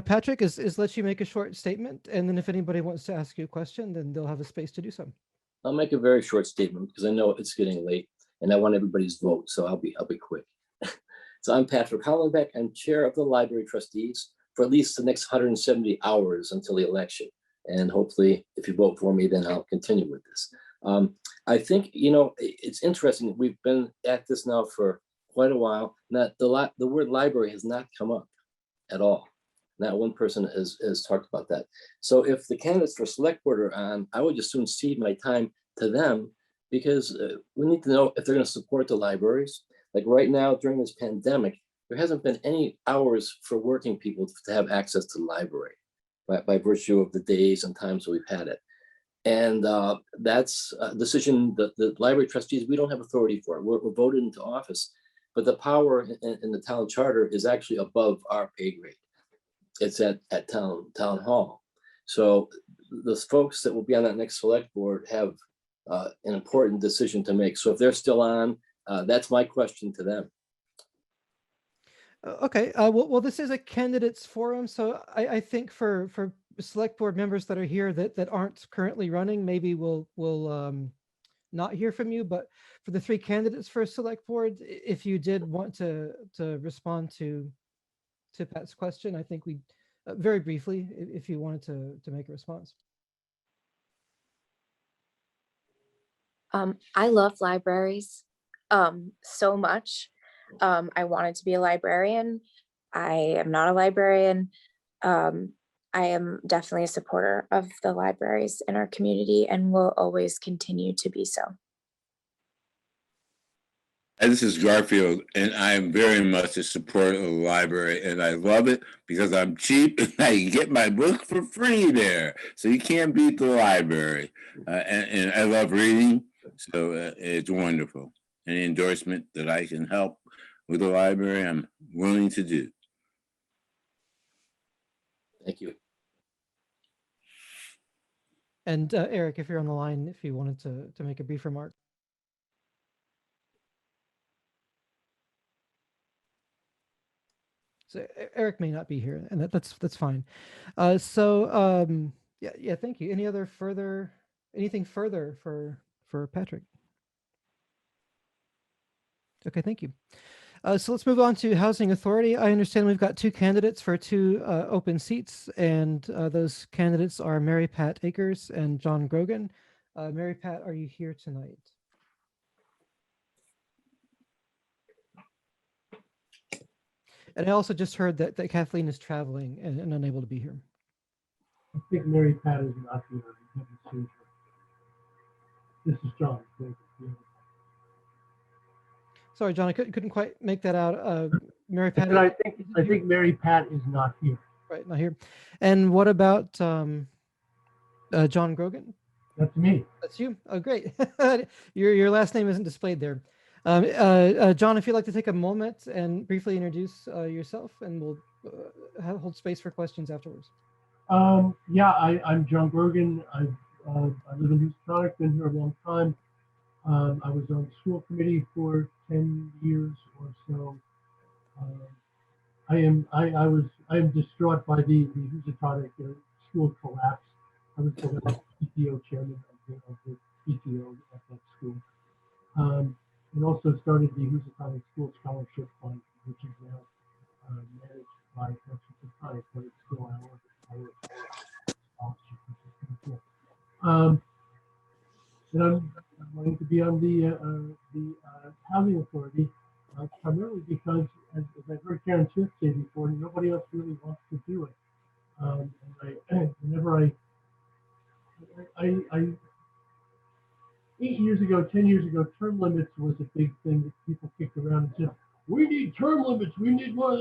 Patrick, is let you make a short statement, and then if anybody wants to ask you a question, then they'll have a space to do so. I'll make a very short statement because I know it's getting late and I want everybody's vote, so I'll be quick. So I'm Patrick Hollenbeck. I'm chair of the library trustees for at least the next 170 hours until the election. And hopefully, if you vote for me, then I'll continue with this. I think, it's interesting. We've been at this now for quite a while. That the word library has not come up at all. Not one person has talked about that. So if the candidates for select board are on, I would just soon cede my time to them, because we need to know if they're going to support the libraries. Like right now during this pandemic, there hasn't been any hours for working people to have access to the library by virtue of the days and times that we've had it. And that's a decision that the library trustees, we don't have authority for it. We're voted into office, but the power in the town charter is actually above our pay grade. It's at town hall. So the folks that will be on that next select board have an important decision to make. So if they're still on, that's my question to them. Okay. Well, this is a candidates forum, so I think for select board members that are here that aren't currently running, maybe we'll not hear from you. But for the 3 candidates for select board, if you did want to respond to Pat's question, I think we very briefly, if you wanted to make a response. I love libraries so much. I wanted to be a librarian. I am not a librarian. I am definitely a supporter of the libraries in our community and will always continue to be so. And this is Garfield, and I am very much a supporter of the library, and I love it because I'm cheap and I can get my book for free there. So you can't beat the library. And I love reading, so it's wonderful. Any endorsement that I can help with the library, I'm willing to do. Thank you. And Eric, if you're on the line, if you wanted to make a brief remark. So Eric may not be here, and that's fine. Yeah, thank you. Anything further for Patrick? Okay, thank you. So let's move on to Housing Authority. I understand we've got 2 candidates for 2 open seats, and those candidates are Mary Pat Akers and John Grogan. Mary Pat, are you here tonight? And I also just heard that Kathleen is traveling and unable to be here. I think Mary Pat is not here. I haven't seen her. This is John. Sorry, John, I couldn't quite make that out. Mary Pat. I think Mary Pat is not here. Right, not here. And what about John Grogan? That's me. That's you. Oh, great. Your last name isn't displayed there. John, if you'd like to take a moment and briefly introduce yourself, and we'll hold space for questions afterwards. Yeah, I'm John Grogan. I live in Housatonic, been here a long time. I was on the school committee for 10 years or so. I am distraught by the Housatonic school collapse. I was the last PTO chairman of the PTO at that school. And also started the Housatonic School Scholarship Fund, which is now managed by Housatonic, but it's still our scholarship, which is kind of cool. And I'm wanting to be be on the housing authority, primarily because, as I've heard Karen Smith say before, nobody else really wants to do it. And whenever I 8 years ago, 10 years ago, term limits was a big thing that people kicked around and said, we need term limits. We need more of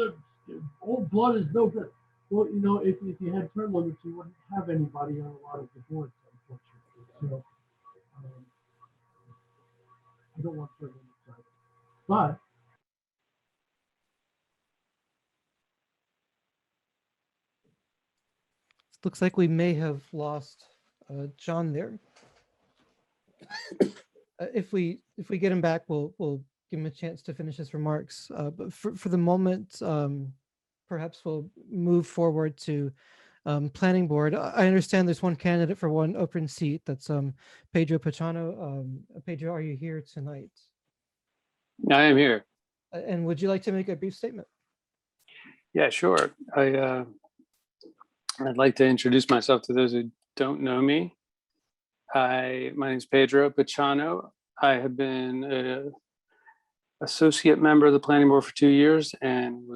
the old blood is no good. Well, if you had term limits, you wouldn't have anybody on a lot of the boards, unfortunately. So I don't want term limits either. But Looks like we may have lost John there. If we get him back, we'll give him a chance to finish his remarks. But for the moment, perhaps we'll move forward to planning board. I understand there's one candidate for one open seat. That's Pedro Patrano. Pedro, are you here tonight? I am here. And would you like to make a brief statement? Yeah, sure. I'd like to introduce myself to those who don't know me. My name is Pedro Paciano. I have been an associate member of the planning board for 2 years and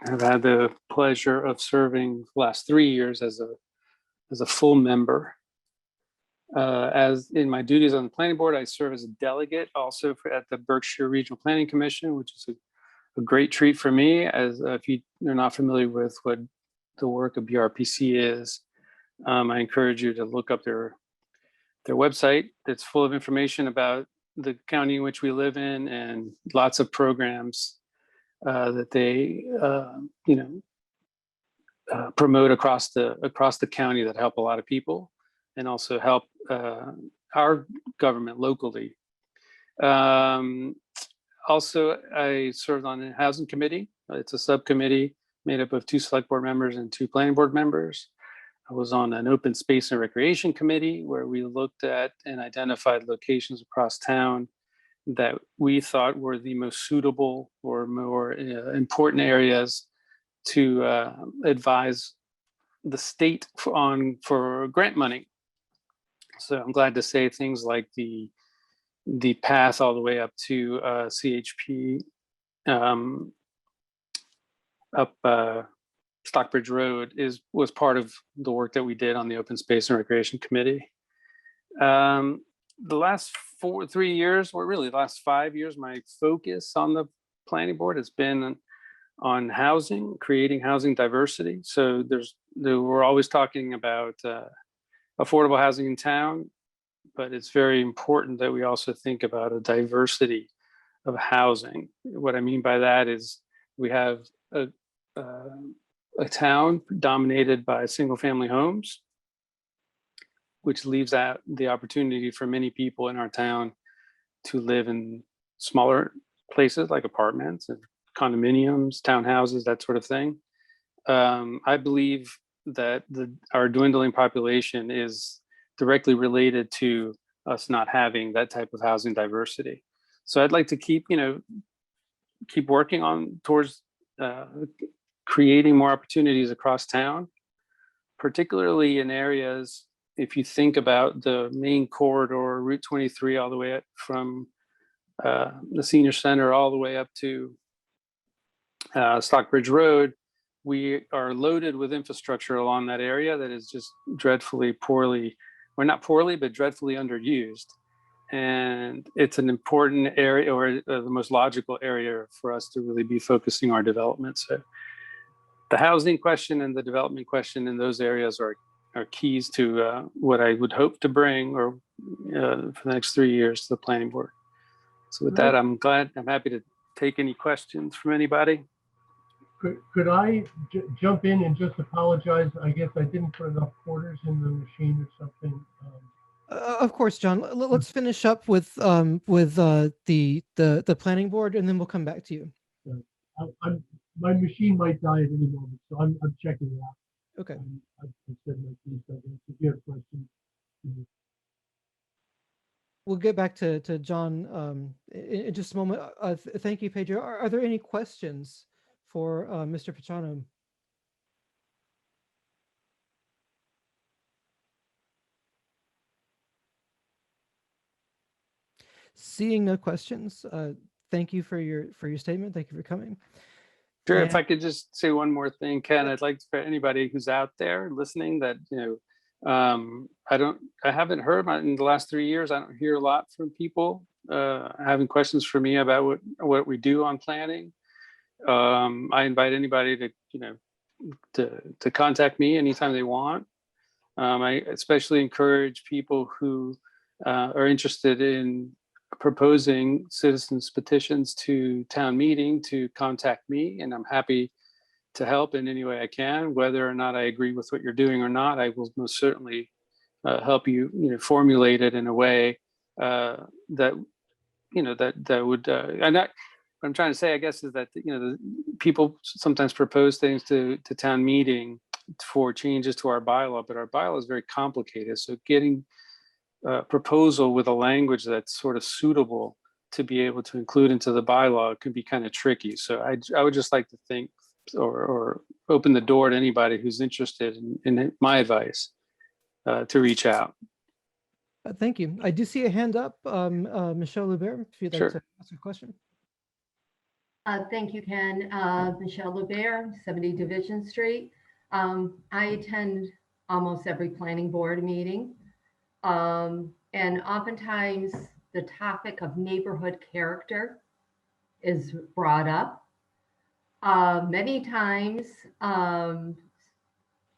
have had the pleasure of serving the last 3 years as a full member. As in my duties on the planning board, I serve as a delegate also at the Berkshire Regional Planning Commission, which is a great treat for me. As if you're not familiar with what the work of BRPC is, I encourage you to look up their website. That's full of information about the county in which we live in and lots of programs that they promote across the county that help a lot of people and also help our government locally. Also, I served on a housing committee. It's a subcommittee made up of 2 select board members and 2 planning board members. I was on an open space and recreation committee where we looked at and identified locations across town that we thought were the most suitable or more important areas to advise the state for grant money. So I'm glad to say things like the path all the way up to CHP up Stockbridge Road was part of the work that we did on the Open Space and Recreation Committee. The last 3 years, or really the last 5 years, my focus on the planning board has been on housing, creating housing diversity. So we're always talking about affordable housing in town, but it's very important that we also think about a diversity of housing. What I mean by that is we have a town dominated by single family homes, which leaves out the opportunity for many people in our town to live in smaller places like apartments and condominiums, townhouses, that sort of thing. I believe that our dwindling population is directly related to us not having that type of housing diversity. So I'd like to keep working towards creating more opportunities across town, particularly in areas, if you think about the main corridor, Route 23, all the way up from the senior center all the way up to Stockbridge Road, we are loaded with infrastructure along that area that is just dreadfully poorly, or not poorly, but dreadfully underused. And it's an important area, or the most logical area for us to really be focusing our development. So the housing question and the development question in those areas are keys to what I would hope to bring for the next 3 years to the planning board. So with that, I'm happy to take any questions from anybody. Could I jump in and just apologize? I guess I didn't put enough quarters in the machine or something. Of course, John. Let's finish up with the planning board, and then we'll come back to you. My machine might die at any moment, so I'm checking it out. Okay. I said my piece. If you have questions. We'll get back to John in just a moment. Thank you, Pedro. Are there any questions for Mr. Patrano? Seeing no questions, thank you for your statement. Thank you for coming. Sure. And- If I could just say one more thing, Ken, I'd like for anybody who's out there listening that, I haven't heard in the last 3 years, I don't hear a lot from people having questions for me about what we do on planning. I invite anybody to contact me anytime they want. I especially encourage people who are interested in proposing citizens petitions to town meeting to contact me, and I'm happy to help in any way I can. Whether or not I agree with what you're doing or not, I will most certainly help you, formulate it in a way that would. What I'm trying to say, I guess, is that the people sometimes propose things to town meeting for changes to our bylaw, but our bylaw is very complicated. So getting a proposal with a language that's sort of suitable to be able to include into the bylaw can be kind of tricky. So I would just like to think or open the door to anybody who's interested in my advice to reach out. Thank you. I do see a hand up, Michelle Lubert, if you'd like Sure. to ask a question. Thank you, Ken. Michelle Lubert, 70 Division Street. I attend almost every planning board meeting. And oftentimes the topic of neighborhood character is brought up. Many times,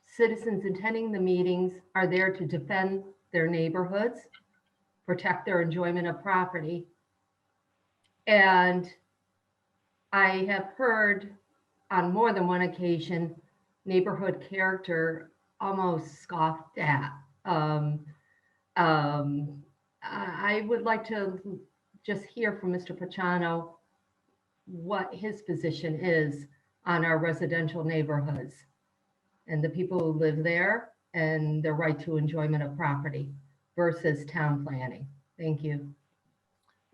citizens attending the meetings are there to defend their neighborhoods, protect their enjoyment of property. And I have heard on more than one occasion, neighborhood character almost scoffed at. I would like to just hear from Mr. Patrano what his position is on our residential neighborhoods and the people who live there and their right to enjoyment of property versus town planning. Thank you.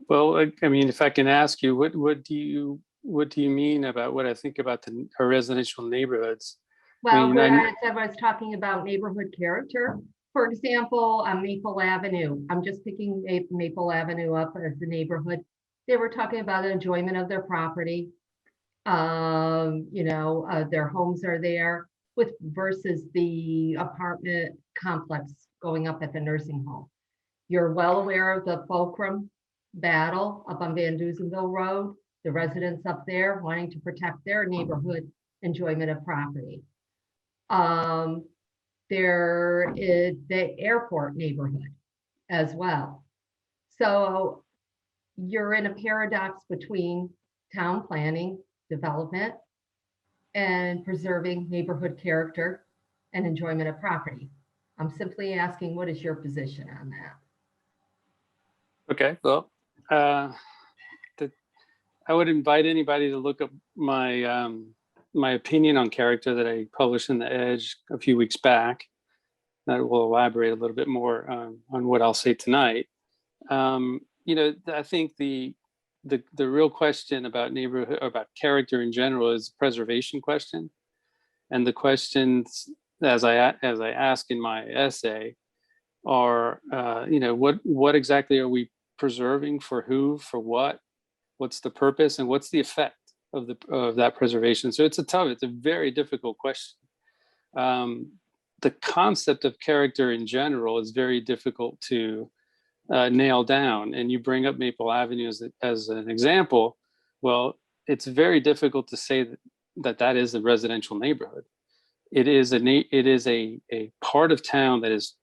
Well, I mean, if I can ask you, what do you mean about what I think about our residential neighborhoods? Well, I was talking about neighborhood character. For example, on Maple Avenue, I'm just picking Maple Avenue up as the neighborhood. They were talking about the enjoyment of their property. Their homes are there versus the apartment complex going up at the nursing home. You're well aware of the Fulcrum battle up on Van Duzenville Road, the residents up there wanting to protect their neighborhood enjoyment of property. There is the airport neighborhood as well. So you're in a paradox between town planning, development, and preserving neighborhood character and enjoyment of property. I'm simply asking, what is your position on that? Okay, well, I would invite anybody to look up my my opinion on character that I published in the Edge a few weeks back. That will elaborate a little bit more on what I'll say tonight. I think the real question about neighborhood, about character in general, is a preservation question, and the questions as I ask in my essay are, what exactly are we preserving, for who, for what, what's the purpose, and what's the effect of that preservation. So it's a very difficult question. The concept of character in general is very difficult to nail down. And you bring up Maple Avenue as an example. Well, it's very difficult to say that is a residential neighborhood. It is a part of town that is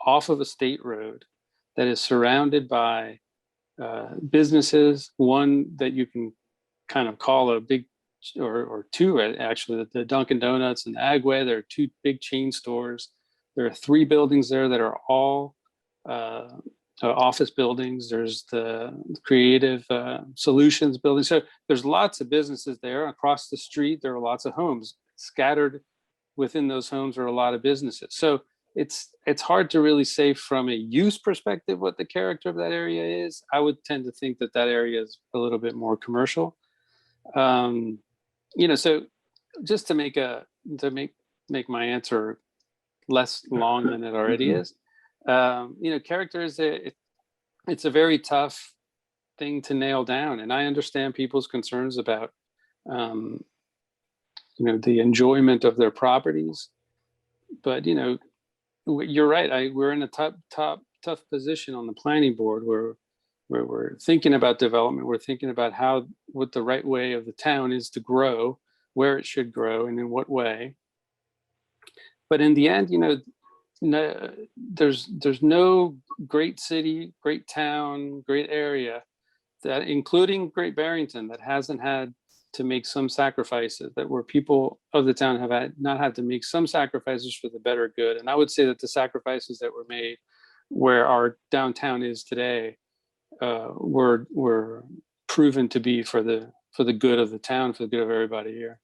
off of a state road, that is surrounded by businesses, one that you can kind of call a big, or two actually, the Dunkin' Donuts and the Agway. There are two big chain stores. There are 3 buildings there that are all office buildings. There's the Creative Solutions building. So there's lots of businesses there. Across the street, there are lots of homes. Scattered within those homes are a lot of businesses. So it's hard to really say from a use perspective what the character of that area is. I would tend to think that area is a little bit more commercial. So just to make my answer less long than it already is, character is it's a very tough thing to nail down. And I understand people's concerns about, you know, the enjoyment of their properties. But, you know, you're right. We're in a tough position on the planning board where we're thinking about development. We're thinking about what the right way of the town is to grow, where it should grow, and in what way. But in the end, you know, no, there's no great city, great town, great area that, including Great Barrington, that hasn't had to make some sacrifices, that where people of the town have not had to make some sacrifices for the better good. And I would say that the sacrifices that were made where our downtown is today were proven to be for the good of the town, for the good of everybody here.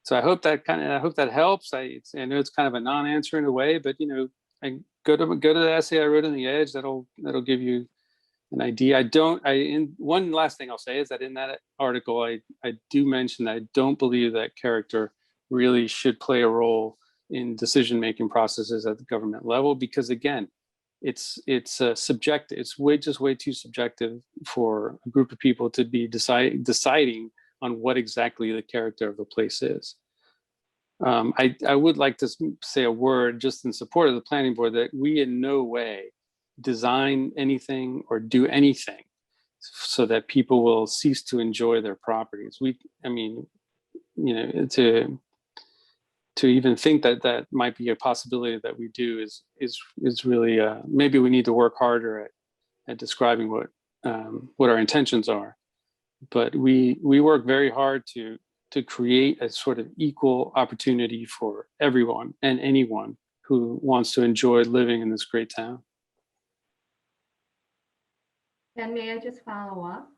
So I hope that helps. I know it's kind of a non-answer in a way, but you know, I go to the essay I wrote on the Edge. That'll give you an idea. One last thing I'll say is that in that article, I do mention that I don't believe that character really should play a role in decision-making processes at the government level, because again, it's subjective. It's way too subjective for a group of people to be deciding on what exactly the character of a place is. I would like to say a word just in support of the planning board that we in no way design anything or do anything so that people will cease to enjoy their properties. I mean, you know, to even think that might be a possibility that we do is really maybe we need to work harder at describing what our intentions are. But we work very hard to create a sort of equal opportunity for everyone and anyone who wants to enjoy living in this great town. And may I just follow up?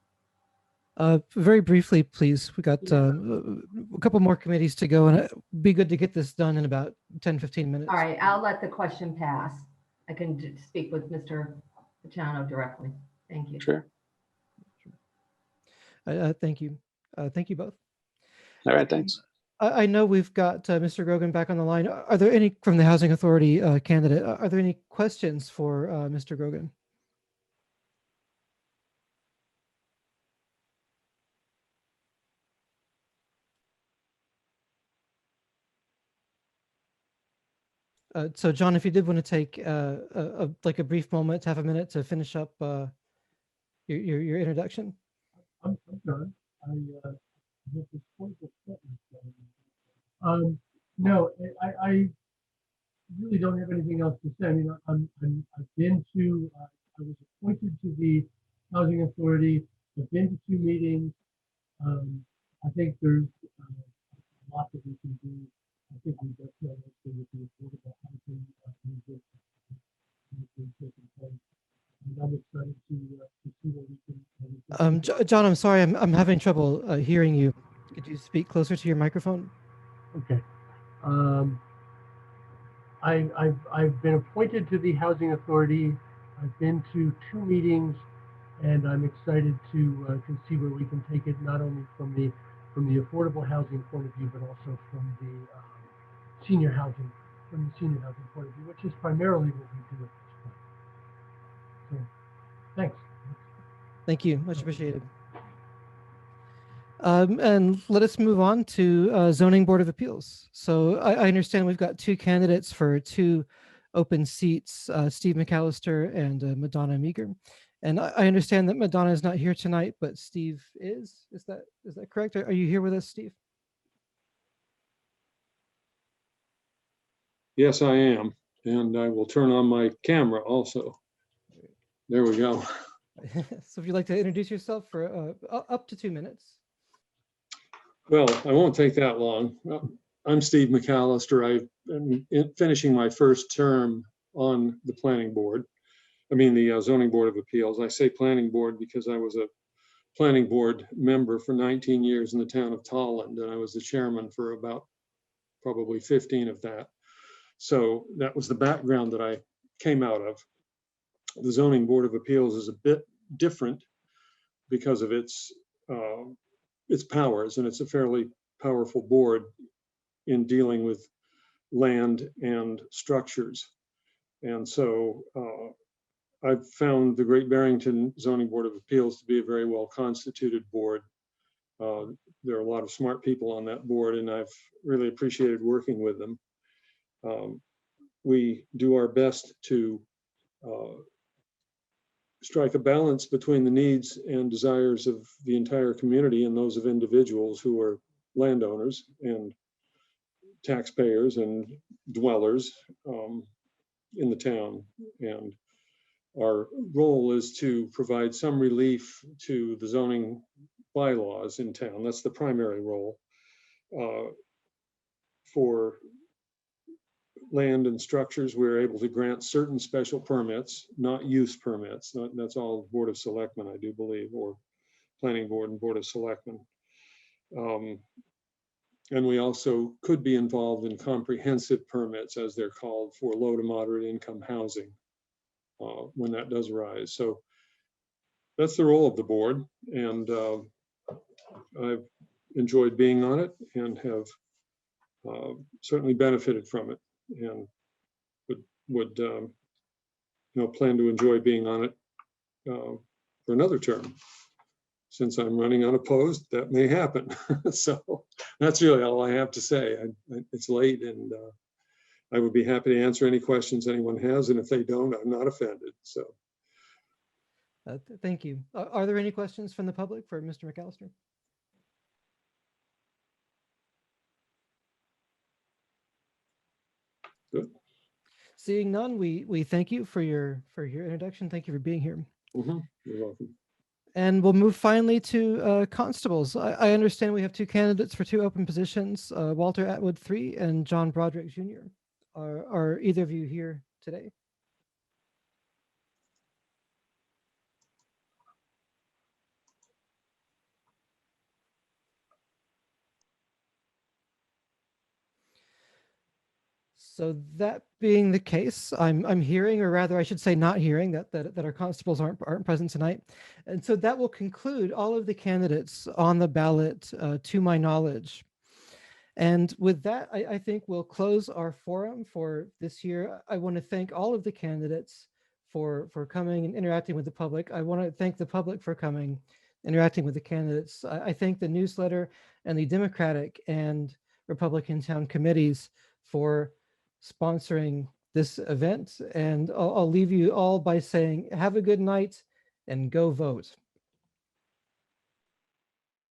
Very briefly, please. We got a couple more committees to go, and it'd be good to get this done in about 10, 15 minutes. All right, I'll let the question pass. I can speak with Mr. Paciano directly. Thank you. Sure. Thank you. Thank you both. All right, thanks. I know we've got Mr. Grogan back on the line. Are there any, from the Housing Authority candidate, are there any questions for Mr. Grogan? So John, if you did want to take like a brief moment, half a minute to finish up your introduction. I'm done. I have this wonderful sentence. No, I really don't have anything else to say. I mean, I've been to, I was appointed to the Housing Authority. I've been to 2 meetings. I think there's a lot that we can do. I think we definitely with the affordable housing movement taking place. And I'm excited to see what we can. John, I'm sorry, I'm having trouble hearing you. Could you speak closer to your microphone? Okay. I've been appointed to the Housing Authority. I've been to 2 meetings, and I'm excited to see where we can take it, not only from the affordable housing point of view, but also from the senior housing point of view, which is primarily what we do at this point. So, thanks. Thank you, much appreciated. And let us move on to Zoning Board of Appeals. So I understand we've got 2 candidates for 2 open seats, Steve Mcallister and Madonna Meager. And I understand that Madonna is not here tonight, but Steve is. Is that correct? Are you here with us, Steve? Yes, I am. And I will turn on my camera also. There we go. So if you'd like to introduce yourself for up to 2 minutes. Well, I won't take that long. I'm Steve Mcallister. I'm finishing my first term on the planning board. I mean, the Zoning Board of Appeals. I say planning board because I was a planning board member for 19 years in the town of Tolland, and I was the chairman for about probably 15 of that. So that was the background that I came out of. The Zoning Board of Appeals is a bit different because of its powers, and it's a fairly powerful board in dealing with land and structures. And so I've found the Great Barrington Zoning Board of Appeals to be a very well constituted board. There are a lot of smart people on that board, and I've really appreciated working with them. We do our best to strike a balance between the needs and desires of the entire community and those of individuals who are landowners and taxpayers and dwellers in the town. And our role is to provide some relief to the zoning bylaws in town. That's the primary role. For land and structures, we're able to grant certain special permits, not use permits. That's all Board of Selectmen, I do believe, or Planning Board and Board of Selectmen. And we also could be involved in comprehensive permits, as they're called, for low to moderate income housing when that does arise. So that's the role of the board, and I've enjoyed being on it and have certainly benefited from it, and would plan to enjoy being on it for another term. Since I'm running unopposed, that may happen. So that's really all I have to say. It's late, and I would be happy to answer any questions anyone has, and if they don't, I'm not offended. So thank you. Are there any questions from the public for Mr. Mcallister? Good. Seeing none, we thank you for your introduction. Thank you for being here. Mm-hmm. You're welcome. And we'll move finally to constables. I understand we have two candidates for two open positions, Walter Atwood 3 and John Broderick Jr. Are either of you here today? So that being the case, I'm hearing, or rather I should say not hearing, that our constables aren't present tonight. And so that will conclude all of the candidates on the ballot to my knowledge. And with that, I think we'll close our forum for this year. I want to thank all of the candidates for coming and interacting with the public. I want to thank the public for coming, interacting with the candidates. I thank the newsletter and the Democratic and Republican town committees for sponsoring this event. And I'll leave you all by saying, have a good night and go vote.